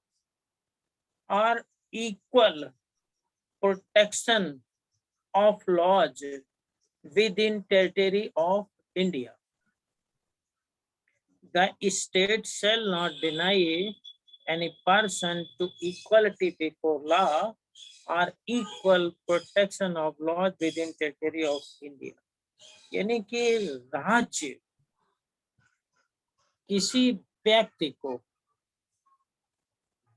or equal protection of laws within territory of India. The state shall not deny any person to equality before law or equal protection of laws within territory of India. यानी कि राज्य किसी व्यक्ति को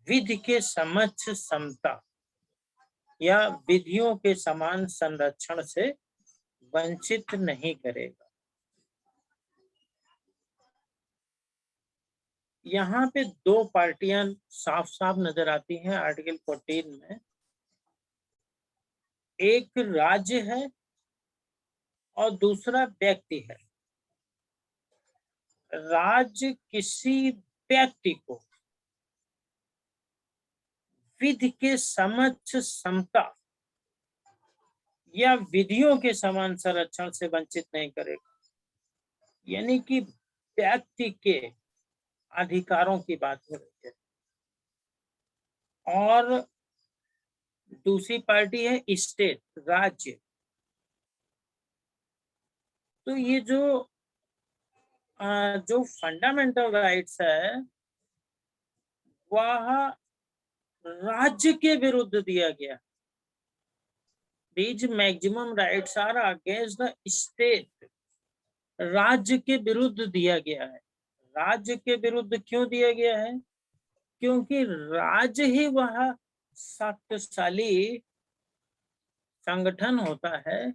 विधि के समक्ष समता या विधियों के समान संरक्षण से वंचित नहीं करेगा। यहाँ पे दो पार्टियां साफ साफ नजर आती हैं आर्टिकल 14 में। एक राज्य है और दूसरा व्यक्ति है। राज्य किसी व्यक्ति को विधि के समक्ष समता या विधियों के समान संरक्षण से वंचित नहीं करेगा। यानी कि व्यक्ति के अधिकारों की बात हो रही है। और दूसरी पार्टी है स्टेट, राज्य। तो ये जो फंडामेंटल राइट्स है वह राज्य के विरुद्ध दिया गया। These maximum rights are against the state. राज्य के विरुद्ध दिया गया है। राज्य के विरुद्ध क्यों दिया गया है? क्योंकि राज्य ही वह शक्तिशाली संगठन होता है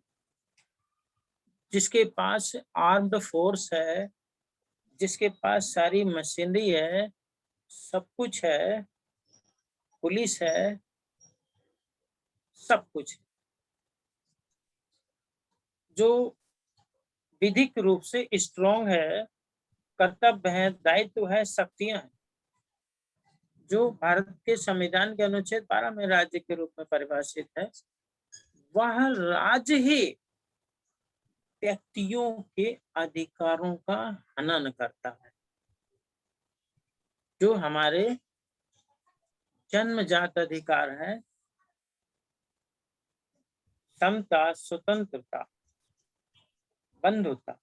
जिसके पास आर्म्ड फोर्स है, जिसके पास सारी मशीनरी है, सब कुछ है, पुलिस है, सब कुछ है, जो विधिक रूप से स्ट्रॉन्ग है, कर्तव्य है, दायित्व है, शक्तियां हैं, जो भारत के संविधान के अनुच्छेद 12 में राज्य के रूप में परिभाषित है। वह राज्य ही व्यक्तियों के अधिकारों का हनन करता है, जो हमारे जन्मजात अधिकार है, समता, स्वतंत्रता, बंधुता,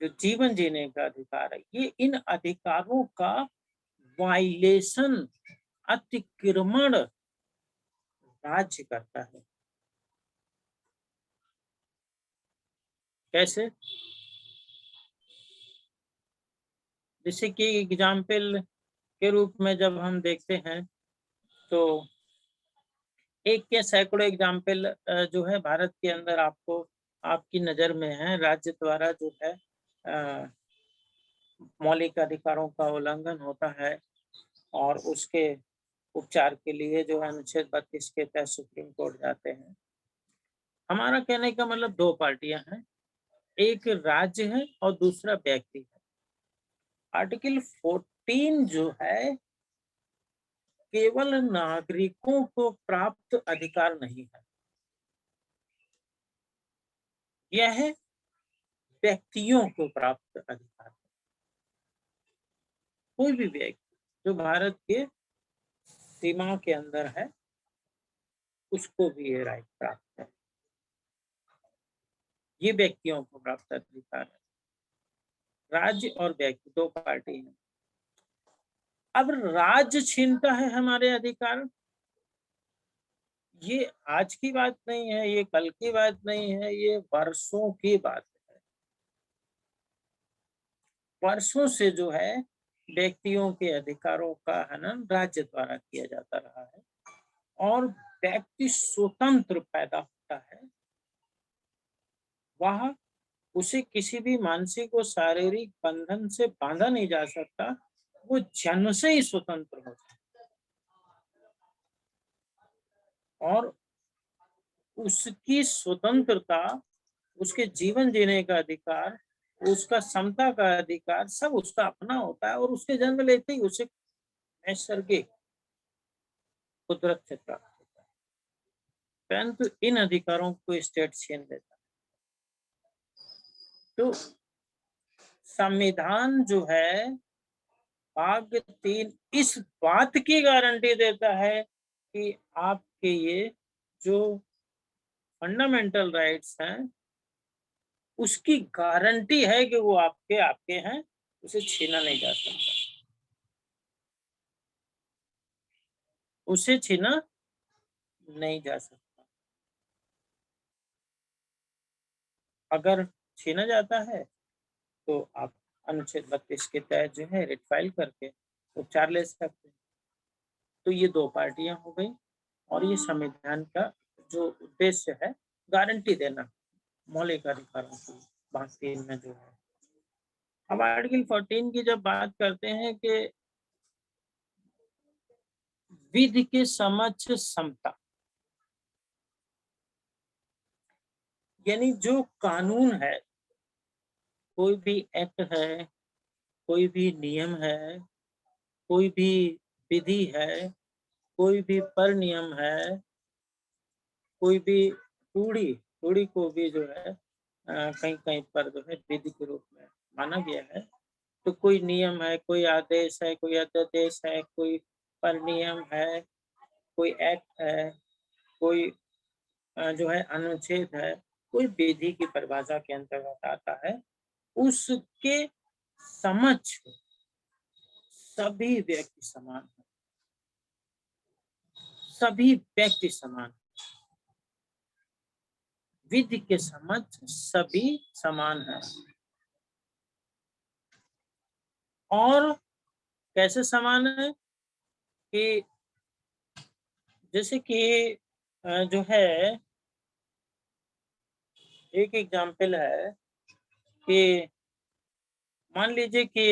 जो जीवन जीने का अधिकार है। ये इन अधिकारों का वायलेशन, अतिक्रमण राज्य करता है। कैसे? जैसे कि एग्जाम्पल के रूप में जब हम देखते हैं तो एक के सैकड़ों एग्जाम्पल जो है भारत के अंदर आपको आपकी नजर में है। राज्य द्वारा जो है मौलिक अधिकारों का उल्लंघन होता है और उसके उपचार के लिए जो है अनुच्छेद 32 के तहत सुप्रीम कोर्ट जाते हैं। हमारा कहने का मतलब दो पार्टियां हैं, एक राज्य है और दूसरा व्यक्ति है। आर्टिकल 14 जो है केवल नागरिकों को प्राप्त अधिकार नहीं है, यह व्यक्तियों को प्राप्त अधिकार है। कोई भी व्यक्ति जो भारत के सीमा के अंदर है उसको भी ये राइट प्राप्त है। ये व्यक्तियों को प्राप्त अधिकार है। राज्य और व्यक्ति दो पार्टी हैं। अब राज्य छीनता है हमारे अधिकार, ये आज की बात नहीं है, ये कल की बात नहीं है, ये वर्षों की बात है। वर्षों से जो है व्यक्तियों के अधिकारों का हनन राज्य द्वारा किया जाता रहा है और व्यक्ति स्वतंत्र पैदा होता है, वह उसे किसी भी मानसिक और शारीरिक बंधन से बांधा नहीं जा सकता, वो जन्म से ही स्वतंत्र होता है और उसकी स्वतंत्रता, उसके जीवन जीने का अधिकार, उसका समता का अधिकार सब उसका अपना होता है और उसके जन्म लेते ही उसे नैसर्गिक कुदरत से प्राप्त होता है। परंतु इन अधिकारों को स्टेट छीन लेता है। तो संविधान जो है भाग 3 इस बात की गारंटी देता है कि आपके ये जो फंडामेंटल राइट्स हैं उसकी गारंटी है कि वो आपके हैं, उसे छीना नहीं जा सकता, उसे छीना नहीं जा सकता। अगर छीना जाता है तो आप अनुच्छेद 32 के तहत जो है रिट फाइल करके उपचार ले सकते हैं। तो ये 2 पार्टियां हो गई और ये संविधान का जो उद्देश्य है गारंटी देना मौलिक अधिकारों की भाग 3 में जो है। अब आर्टिकल 14 की जब बात करते हैं कि विधि के समक्ष समता, यानी जो कानून है, कोई भी एक्ट है, कोई भी नियम है, कोई भी विधि है, कोई भी पर नियम है, कोई भी टूड़ी को भी जो है कहीं कहीं पर जो है विधि के रूप में माना गया है। तो कोई नियम है, कोई आदेश है, कोई अध्यादेश है, कोई पर नियम है, कोई एक्ट है, कोई जो है अनुच्छेद है, कोई विधि की परिभाषा के अंतर्गत आता है, उसके समक्ष सभी व्यक्ति समान है, सभी व्यक्ति समान, विधि के समक्ष सभी समान है। और कैसे समान है कि जैसे कि जो है एक एग्जाम्पल है कि मान लीजिए कि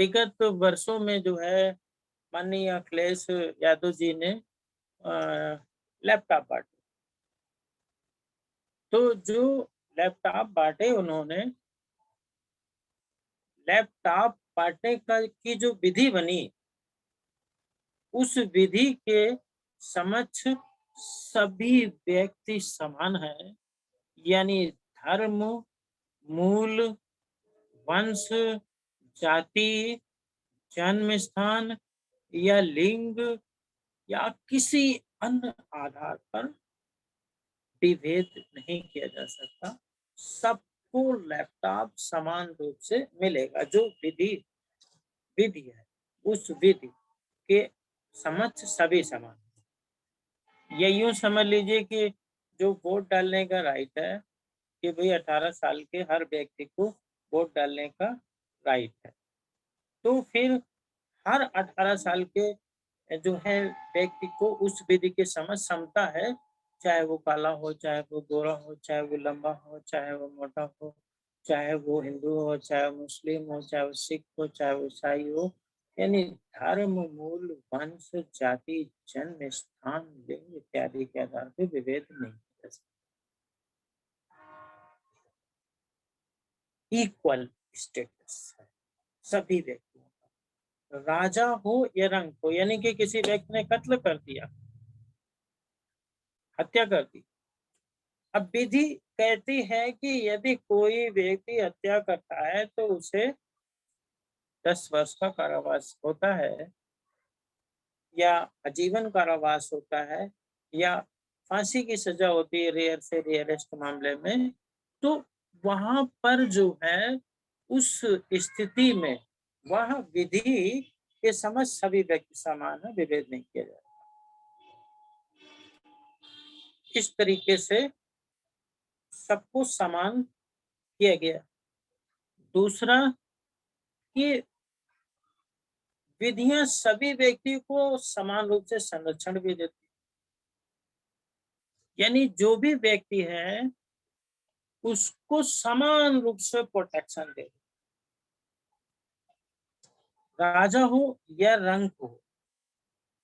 विगत वर्षों में जो है माननीय अखिलेश यादव जी ने लैपटॉप बांटे। तो जो लैपटॉप बांटे उन्होंने, लैपटॉप बांटने की जो विधि बनी, उस विधि के समक्ष सभी व्यक्ति समान है, यानी धर्म, मूल, वंश, जाति, जन्म स्थान या लिंग या किसी अन्य आधार पर विभेद नहीं किया जा सकता। सबको लैपटॉप समान रूप से मिलेगा। जो विधि है उस विधि के समक्ष सभी समान। ये यूं समझ लीजिए कि जो वोट डालने का राइट है कि भाई 18 साल के हर व्यक्ति को वोट डालने का राइट है, तो फिर हर 18 साल के जो है व्यक्ति को उस विधि के समझ समता है, चाहे वो काला हो, चाहे वो गोरा हो, चाहे वो लंबा हो, चाहे वो मोटा हो, चाहे वो हिंदू हो, चाहे वो मुस्लिम हो, चाहे वो सिख हो, चाहे वो ईसाई हो, यानी धर्म, मूल, वंश, जाति, जन्म स्थान, लिंग इत्यादि के आधार पर विभेद नहीं किया जा सकता। इक्वल स्टेटस है सभी व्यक्तियों का, राजा हो या रंग हो, यानी कि किसी व्यक्ति ने कत्ल कर दिया, हत्या कर दी। अब विधि कहती है कि यदि कोई व्यक्ति हत्या करता है तो उसे 10 वर्ष का कारावास होता है या आजीवन कारावास होता है या फांसी की सजा होती है रेयर से रेयरेस्ट मामले में। तो वहां पर जो है उस स्थिति में वह विधि के समझ सभी व्यक्ति समान है, विभेद नहीं किया जाता। इस तरीके से सबको समान किया गया। दूसरा कि विधियां सभी व्यक्ति को समान रूप से संरक्षण भी देती, यानी जो भी व्यक्ति है उसको समान रूप से प्रोटेक्शन दे, राजा हो या रंग हो,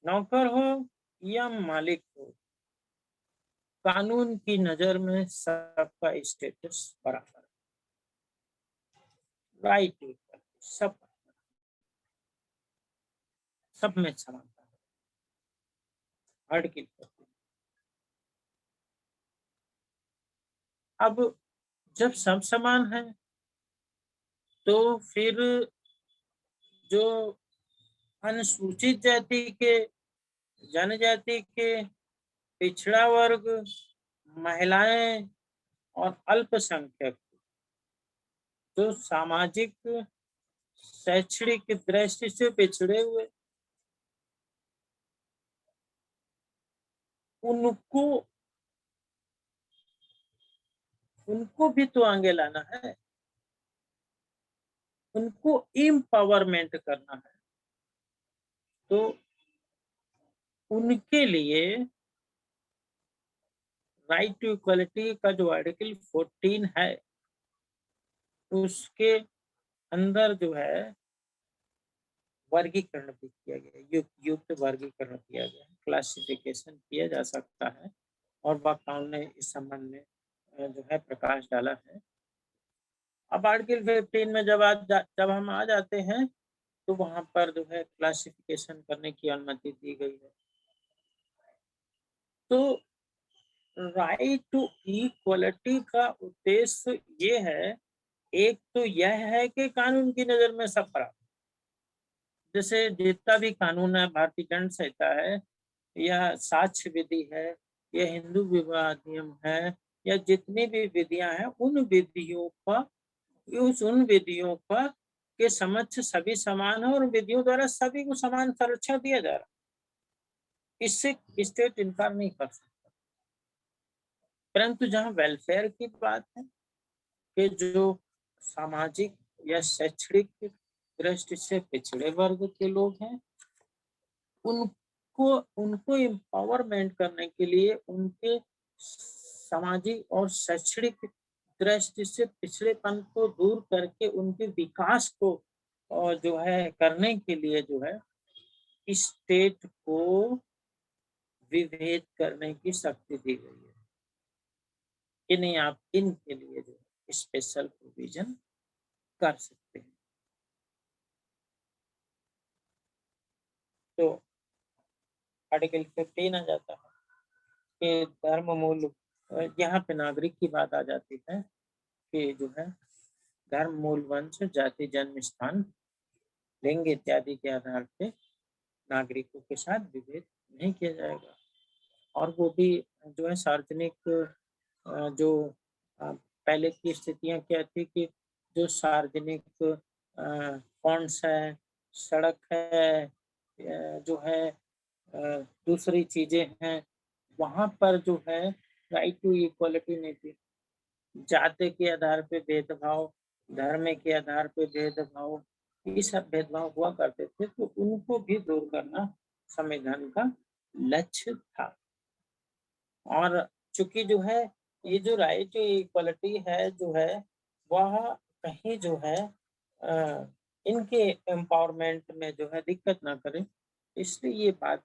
नौकर हो या मालिक हो, कानून की नजर में सबका स्टेटस बराबर, राइट, सब में समानता है, आर्टिकल 14। अब जब सब समान है तो फिर जो अनुसूचित जाति के, जनजाति के, पिछड़ा वर्ग, महिलाएं और अल्पसंख्यक जो सामाजिक शैक्षणिक दृष्टि से पिछड़े हुए, उनको भी तो आगे लाना है, उनको एम्पावरमेंट करना है। तो उनके लिए राइट टू इक्वालिटी का जो आर्टिकल 14 है उसके अंदर जो है वर्गीकरण भी किया गया, युक्त वर्गीकरण किया गया, क्लासिफिकेशन किया जा सकता है और वकाल ने इस संबंध में जो है प्रकाश डाला है। अब आर्टिकल 15 में जब हम आ जाते हैं तो वहां पर जो है क्लासिफिकेशन करने की अनुमति दी गई है। तो राइट टू इक्वालिटी का उद्देश्य ये है, एक तो यह है कि कानून की नजर में सब बराबर, जैसे जितना भी कानून है, भारतीय दंड संहिता है या साक्ष्य विधि है या हिंदू विवाह अधिनियम है या जितनी भी विधियां हैं उन विधियों का के समक्ष सभी समान है और विधियों द्वारा सभी को समान संरक्षण दिया जा रहा है, इससे स्टेट इनकार नहीं कर सकता। परंतु जहां वेलफेयर की बात है कि जो सामाजिक या शैक्षणिक दृष्टि से पिछड़े वर्ग के लोग हैं उनको एम्पावरमेंट करने के लिए, उनके सामाजिक और शैक्षणिक दृष्टि से पिछड़ेपन को दूर करके उनके विकास को और जो है करने के लिए जो है स्टेट को विभेद करने की शक्ति दी गई है कि नहीं, आप इनके लिए जो स्पेशल प्रोविजन कर सकते हैं। तो आर्टिकल 15 आ जाता है कि धर्म मूल, यहाँ पे नागरिक की बात आ जाती है कि जो है धर्म, मूल, वंश, जाति, जन्म स्थान, लिंग इत्यादि के आधार पे नागरिकों के साथ विभेद नहीं किया जाएगा। और वो भी जो है सार्वजनिक जो पहले की स्थितियां क्या थी कि जो सार्वजनिक फंड्स है, सड़क है, जो है दूसरी चीजें हैं, वहां पर जो है राइट टू इक्वालिटी नहीं थी। जाति के आधार पे भेदभाव, धर्म के आधार पे भेदभाव, ये सब भेदभाव हुआ करते थे, तो उनको भी दूर करना संविधान का लक्ष्य था। और चूंकि जो है ये जो राइट टू इक्वालिटी है जो है वह कहीं जो है इनके एम्पावरमेंट में जो है दिक्कत ना करे, इसलिए ये बात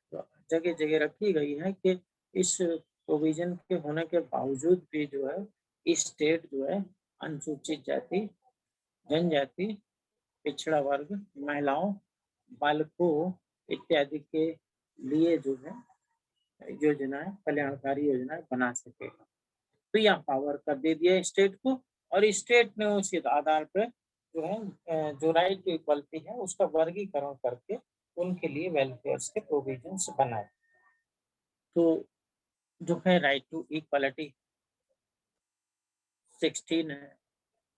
जगह जगह रखी गई है कि इस प्रोविजन के होने के बावजूद भी जो है स्टेट जो है अनुसूचित जाति, जनजाति, पिछड़ा वर्ग, महिलाओं, बालकों इत्यादि के लिए जो है योजनाएं, कल्याणकारी योजनाएं बना सकेगा। तो यह पावर कर दे दिया स्टेट को और स्टेट ने उस आधार पर जो है जो राइट टू इक्वालिटी है उसका वर्गीकरण करके उनके लिए वेलफेयर के प्रोविजंस बनाए। तो जो है राइट टू इक्वालिटी 16 है,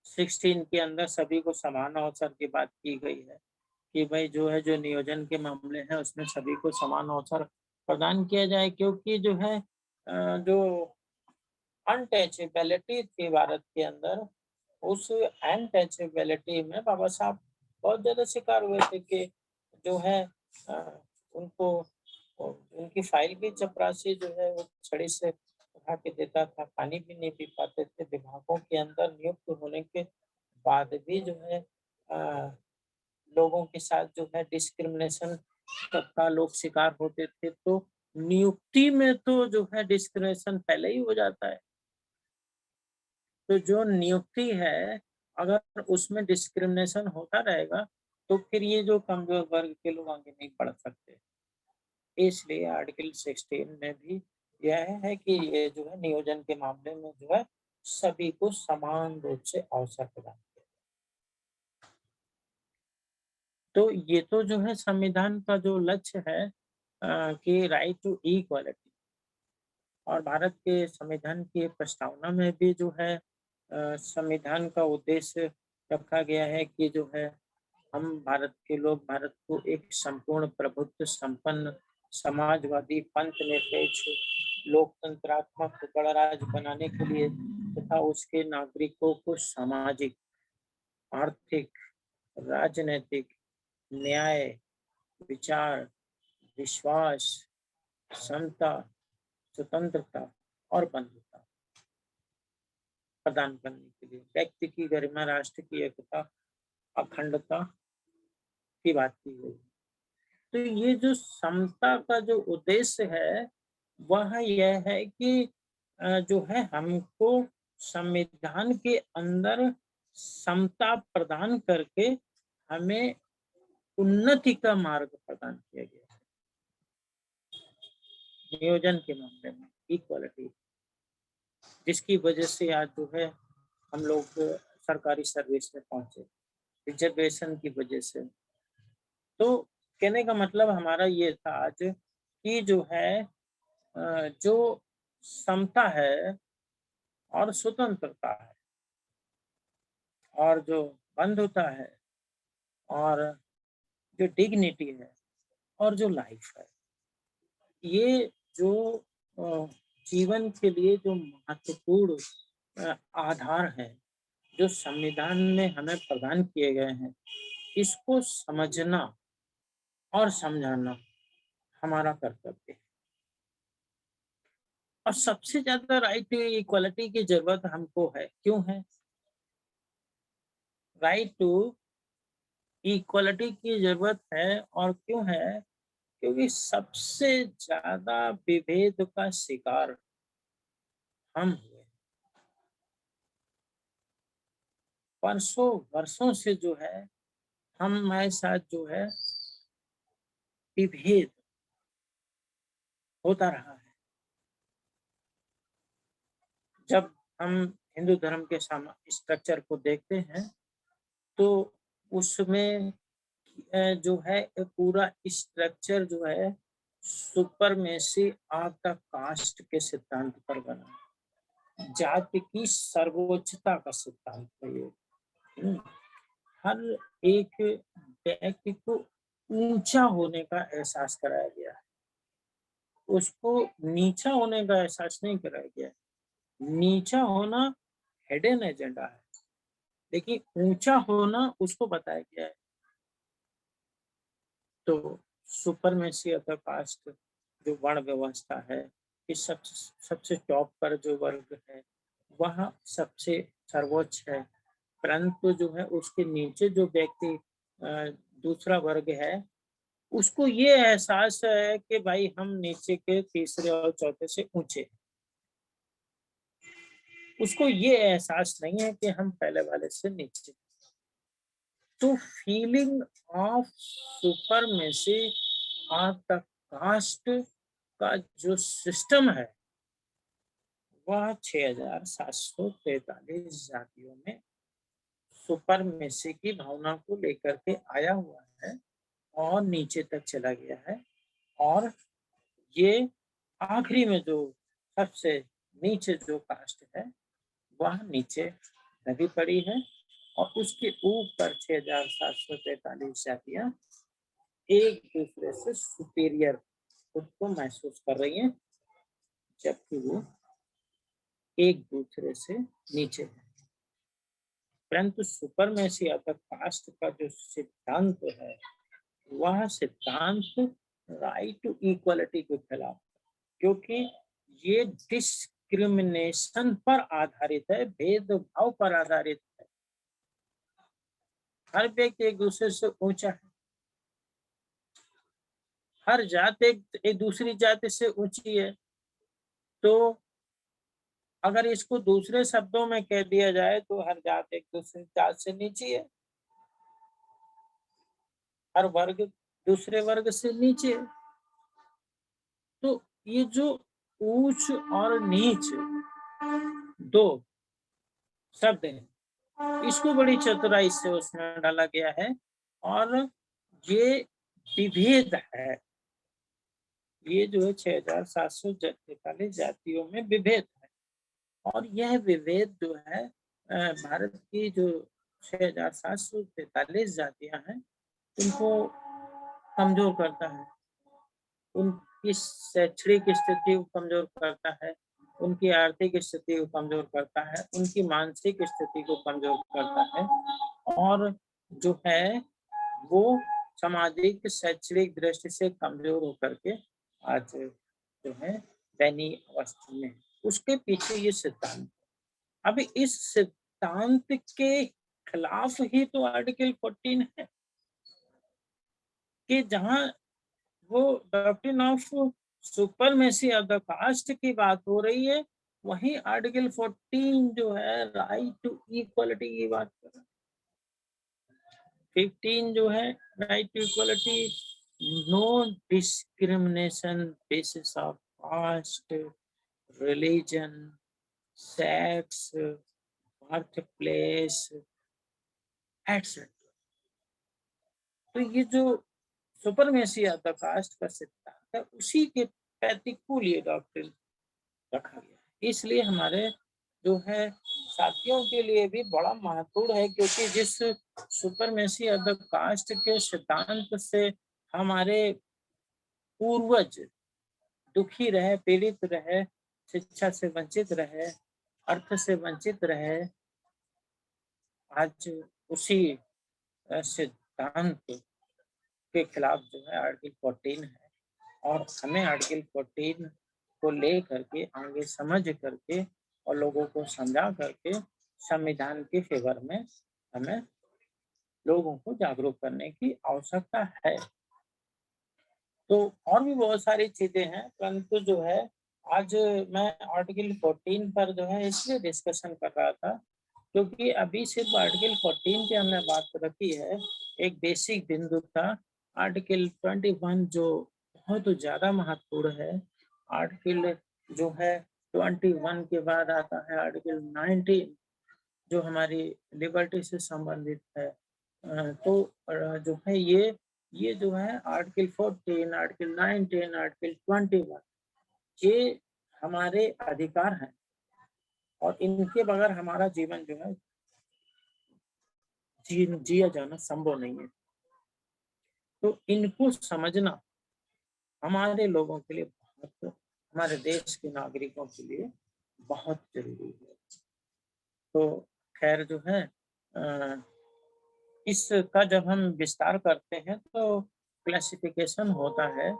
16 के अंदर सभी को समान अवसर की बात की गई है कि भाई जो है जो नियोजन के मामले हैं उसमें सभी को समान अवसर प्रदान किया जाए, क्योंकि जो है जो अनटचेबिलिटी थी भारत के अंदर, उस अनटचेबिलिटी में बाबा साहब बहुत ज्यादा शिकार हुए थे कि जो है उनको उनकी फाइल भी चपरासी जो है वो छड़ी से उठा के देता था, पानी भी नहीं पी पाते थे। विभागों के अंदर नियुक्त होने के बाद भी जो है लोगों के साथ जो है डिस्क्रिमिनेशन का लोग शिकार होते थे। तो नियुक्ति में तो जो है डिस्क्रिमिनेशन पहले ही हो जाता है। तो जो नियुक्ति है, अगर उसमें डिस्क्रिमिनेशन होता रहेगा तो फिर ये जो कमजोर वर्ग के लोग आगे नहीं बढ़ सकते। इसलिए आर्टिकल 16 में भी यह है कि ये जो है नियोजन के मामले में जो है सभी को समान रूप से अवसर प्रदान किया। तो ये तो जो है संविधान का जो लक्ष्य है कि राइट टू इक्वालिटी, और भारत के संविधान की प्रस्तावना में भी जो है संविधान का उद्देश्य रखा गया है कि जो है हम भारत के लोग भारत को एक संपूर्ण प्रभुत्व संपन्न समाजवादी पंथ निरपेक्ष लोकतंत्रात्मक गणराज्य बनाने के लिए तथा उसके नागरिकों को सामाजिक, आर्थिक, राजनीतिक, न्याय, विचार, विश्वास, समता, स्वतंत्रता और बंधुता प्रदान करने के लिए व्यक्ति की गरिमा, राष्ट्र की एकता, अखंडता की बात की गई। तो ये जो समता का जो उद्देश्य है वह यह है कि जो है हमको संविधान के अंदर समता प्रदान करके हमें उन्नति का मार्ग प्रदान किया गया है। नियोजन के मामले में इक्वालिटी, जिसकी वजह से आज जो है हम लोग सरकारी सर्विस में पहुंचे, रिजर्वेशन की वजह से। तो कहने का मतलब हमारा ये था आज कि जो है जो समता है और स्वतंत्रता है और जो बंधुता है और जो डिग्निटी है और जो लाइफ है, ये जो जीवन के लिए जो महत्वपूर्ण आधार है जो संविधान में हमें प्रदान किए गए हैं, इसको समझना और समझाना हमारा कर्तव्य है। और सबसे ज्यादा राइट टू इक्वालिटी की जरूरत हमको है। क्यों है राइट टू इक्वालिटी की जरूरत है? और क्यों है? क्योंकि सबसे ज्यादा विभेद का शिकार हम हुए। वर्षों वर्षों से जो है हमारे साथ जो है विभेद होता रहा है। जब हम हिंदू धर्म के स्ट्रक्चर को देखते हैं तो उसमें जो है पूरा स्ट्रक्चर जो है सुपरमेसी ऑफ द कास्ट के सिद्धांत पर बना है। जाति की सर्वोच्चता का सिद्धांत है ये। हर एक व्यक्ति को ऊंचा होने का एहसास कराया गया है, उसको नीचा होने का एहसास नहीं कराया गया है। नीचा होना हिडन एजेंडा है, लेकिन ऊंचा होना उसको बताया गया है। तो सुपरमेसी ऑफ द कास्ट जो वर्ण व्यवस्था है, इस सबसे टॉप पर जो वर्ग है वह सबसे सर्वोच्च है, परंतु जो है उसके नीचे जो व्यक्ति दूसरा वर्ग है उसको ये एहसास है कि भाई हम नीचे के तीसरे और चौथे से ऊंचे। उसको ये एहसास नहीं है कि हम पहले वाले से नीचे। तो feeling of supremacy of the caste का जो सिस्टम है वह 6743 जातियों में सुपरमेसी की भावना को लेकर के आया हुआ है और नीचे तक चला गया है। और ये आखिरी में जो सबसे नीचे जो कास्ट है वह नीचे दबी पड़ी है और उसके ऊपर 6743 जातियां एक दूसरे से सुपीरियर खुद को महसूस कर रही हैं, जबकि वो एक दूसरे से नीचे है। परंतु सुपरमेसी ऑफ द कास्ट का जो सिद्धांत है वह सिद्धांत राइट टू इक्वलिटी के खिलाफ, क्योंकि ये डिस्क्रिमिनेशन पर आधारित है, भेदभाव पर आधारित है। हर व्यक्ति एक दूसरे से ऊंचा है, हर जात एक दूसरी जाति से ऊंची है। तो अगर इसको दूसरे शब्दों में कह दिया जाए तो हर जात एक दूसरी जात से नीची है, हर वर्ग दूसरे वर्ग से नीचे है। तो ये जो ऊंच और नीच दो शब्द हैं, इसको बड़ी चतुराई से उसमें डाला गया है। और ये विभेद है, ये जो है 6743 जातियों में विभेद है। और यह विभेद जो है भारत की जो 6743 जातियां हैं उनको कमजोर करता है, उनकी शैक्षणिक स्थिति को कमजोर करता है, उनकी आर्थिक स्थिति को कमजोर करता है, उनकी मानसिक स्थिति को कमजोर करता है। और जो है वो सामाजिक शैक्षणिक दृष्टि से कमजोर होकर के आज जो है दयनीय अवस्था में, उसके पीछे ये सिद्धांत। अब इस सिद्धांत के खिलाफ ही तो आर्टिकल 14 है कि जहां वो doctrine of supremacy of the caste की बात हो रही है, वहीं आर्टिकल 14 जो है राइट टू इक्वलिटी की बात कर रहा है। 15 जो है right to equality, no discrimination basis of caste, religion, sex, birth place etcetera. तो ये जो सुपरमेसी ऑफ द कास्ट का सिद्धांत है, उसी के प्रतिकूल ये डॉक्ट्रिन रखा गया है। इसलिए हमारे जो है साथियों के लिए भी बड़ा महत्वपूर्ण है, क्योंकि जिस सुपरमेसी ऑफ द कास्ट के सिद्धांत से हमारे पूर्वज दुखी रहे, पीड़ित रहे, शिक्षा से वंचित रहे, अर्थ से वंचित रहे, आज उसी सिद्धांत के खिलाफ जो है आर्टिकल 14 है। और हमें आर्टिकल 14 को ले करके आगे समझ करके और लोगों को समझा करके संविधान के फेवर में हमें लोगों को जागरूक करने की आवश्यकता है। तो और भी बहुत सारी चीजें हैं, परंतु जो है आज मैं आर्टिकल 14 पर जो है इसलिए डिस्कशन कर रहा था क्योंकि अभी सिर्फ आर्टिकल 14 पे हमने बात रखी है, एक बेसिक बिंदु था। आर्टिकल 21 जो बहुत ज्यादा महत्वपूर्ण है, आर्टिकल जो है 21 के बाद आता है आर्टिकल 19 जो हमारी लिबर्टी से संबंधित है। तो जो है ये जो है आर्टिकल 14, आर्टिकल 19, आर्टिकल 21 ये हमारे अधिकार हैं और इनके बगैर हमारा जीवन जो है जिया जाना संभव नहीं है। तो इनको समझना हमारे लोगों के लिए बहुत, हमारे देश के नागरिकों के लिए बहुत जरूरी है। तो खैर जो है इसका जब हम विस्तार करते हैं तो क्लासिफिकेशन होता है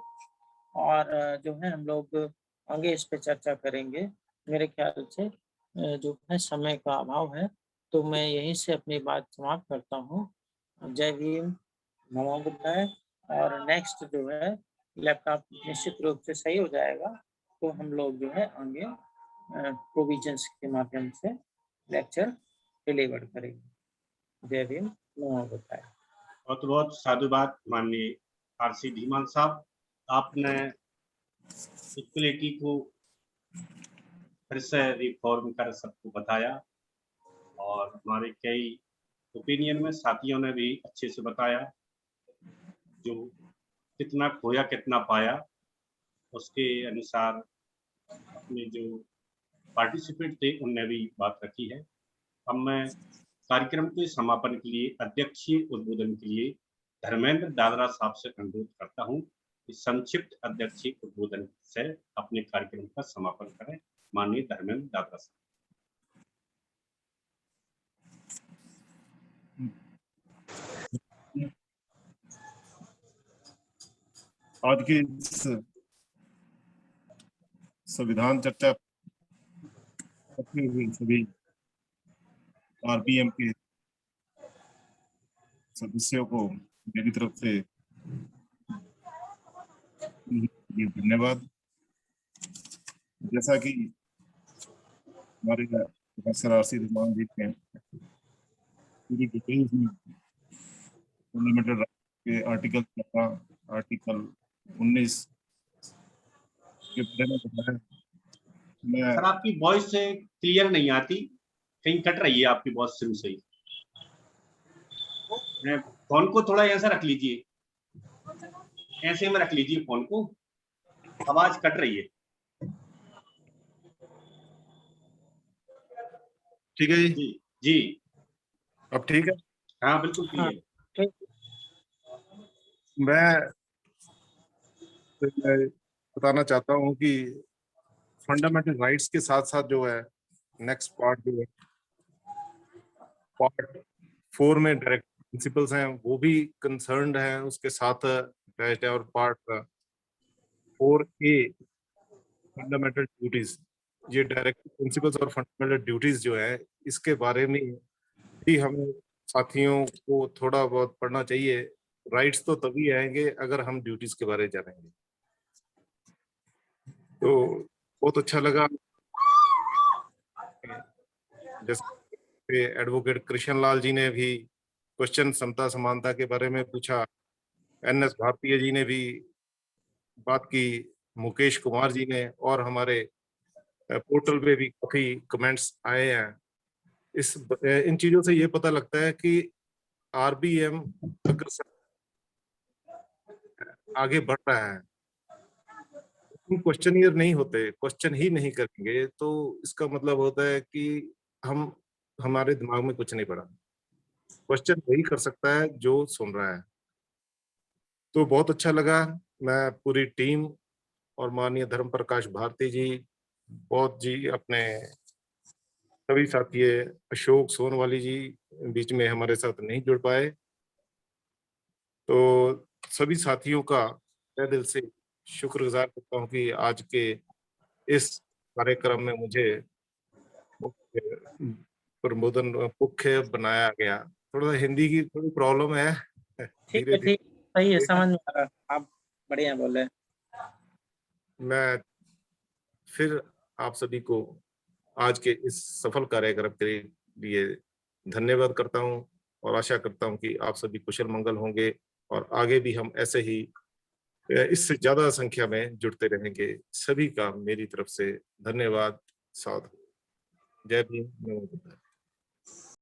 और जो है हम लोग आगे इस पे चर्चा करेंगे। मेरे ख्याल से जो है समय का अभाव है, तो मैं यहीं से अपनी बात समाप्त करता हूँ। जय भीम, नमो बुद्धाय। और नेक्स्ट जो है लैपटॉप निश्चित रूप से सही हो जाएगा तो हम लोग जो है आगे प्रोविजंस के माध्यम से लेक्चर डिलीवर करेंगे। जय भीम, नमो बुद्धाय। बहुत बहुत साधुवाद माननीय आरसी धीमान साहब, आपने इक्वलिटी को फिर से रिफॉर्म कर सबको बताया और हमारे कई ओपिनियन में साथियों ने भी अच्छे से बताया, जो कितना खोया कितना पाया उसके अनुसार अपने जो पार्टिसिपेंट थे उनने भी बात रखी है। अब मैं कार्यक्रम के समापन के लिए अध्यक्षीय उद्बोधन के लिए धर्मेंद्र दादरा साहब से अनुरोध करता हूं कि संक्षिप्त अध्यक्षीय उद्बोधन से अपने कार्यक्रम का समापन करें। माननीय धर्मेंद्र दादरा साहब। आज की इस संविधान चर्चा करते हुए सभी आरपीएम के सदस्यों को मेरी तरफ से धन्यवाद। जैसा कि हमारे प्रोफेसर आर.सी. रहमान जी ने पूरी डिटेल्स में फंडामेंटल राइट के आर्टिकल 19 के बारे में बताया। सर आपकी वॉइस क्लियर नहीं आती, कहीं कट रही है आपकी वॉइस शुरू से ही। फोन को थोड़ा ऐसा रख लीजिए, ऐसे में रख लीजिए फोन को, आवाज कट रही है। ठीक है जी जी, अब ठीक है? हाँ बिल्कुल क्लियर। मैं बताना चाहता हूँ कि फंडामेंटल राइट्स के साथ साथ जो है नेक्स्ट पार्ट जो है पार्ट 4 में डायरेक्ट प्रिंसिपल्स हैं वो भी कंसर्न्ड हैं उसके साथ अटैच्ड है, और पार्ट 4A फंडामेंटल ड्यूटीज, ये डायरेक्ट प्रिंसिपल्स और फंडामेंटल ड्यूटीज जो है इसके बारे में भी हमें साथियों को थोड़ा बहुत पढ़ना चाहिए। राइट्स तो तभी आएंगे अगर हम ड्यूटीज के बारे में जानेंगे। तो बहुत अच्छा लगा जैसे एडवोकेट कृष्ण लाल जी ने भी क्वेश्चन समता समानता के बारे में पूछा, NS भारतीय जी ने भी बात की, मुकेश कुमार जी ने, और हमारे पोर्टल पे भी काफी कमेंट्स आए हैं। इन चीजों से ये पता लगता है कि आरबीएम अग्रसर आगे बढ़ रहा है। क्वेश्चनियर नहीं होते, क्वेश्चन ही नहीं करेंगे तो इसका मतलब होता है कि हमारे दिमाग में कुछ नहीं पड़ा। क्वेश्चन वही कर सकता है जो सुन रहा है। तो बहुत अच्छा लगा। मैं पूरी टीम और माननीय धर्म प्रकाश भारती जी, बहुत जी, अपने सभी साथी, अशोक सोनवाली जी बीच में हमारे साथ नहीं जुड़ पाए, तो सभी साथियों का तहे दिल से शुक्रगुजार करता हूँ कि आज के इस कार्यक्रम में मुझे प्रबोधन मुख्य बनाया गया। थोड़ा हिंदी की थोड़ी प्रॉब्लम है, ठीक है, ठीक, सही है, समझ में आ रहा, आप बढ़िया बोले। मैं फिर आप सभी को आज के इस सफल कार्यक्रम के लिए धन्यवाद करता हूं और आशा करता हूं कि आप सभी कुशल मंगल होंगे और आगे भी हम ऐसे ही इससे ज्यादा संख्या में जुड़ते रहेंगे। सभी का मेरी तरफ से धन्यवाद। साधु। जय भीम। नमो बुद्धाय।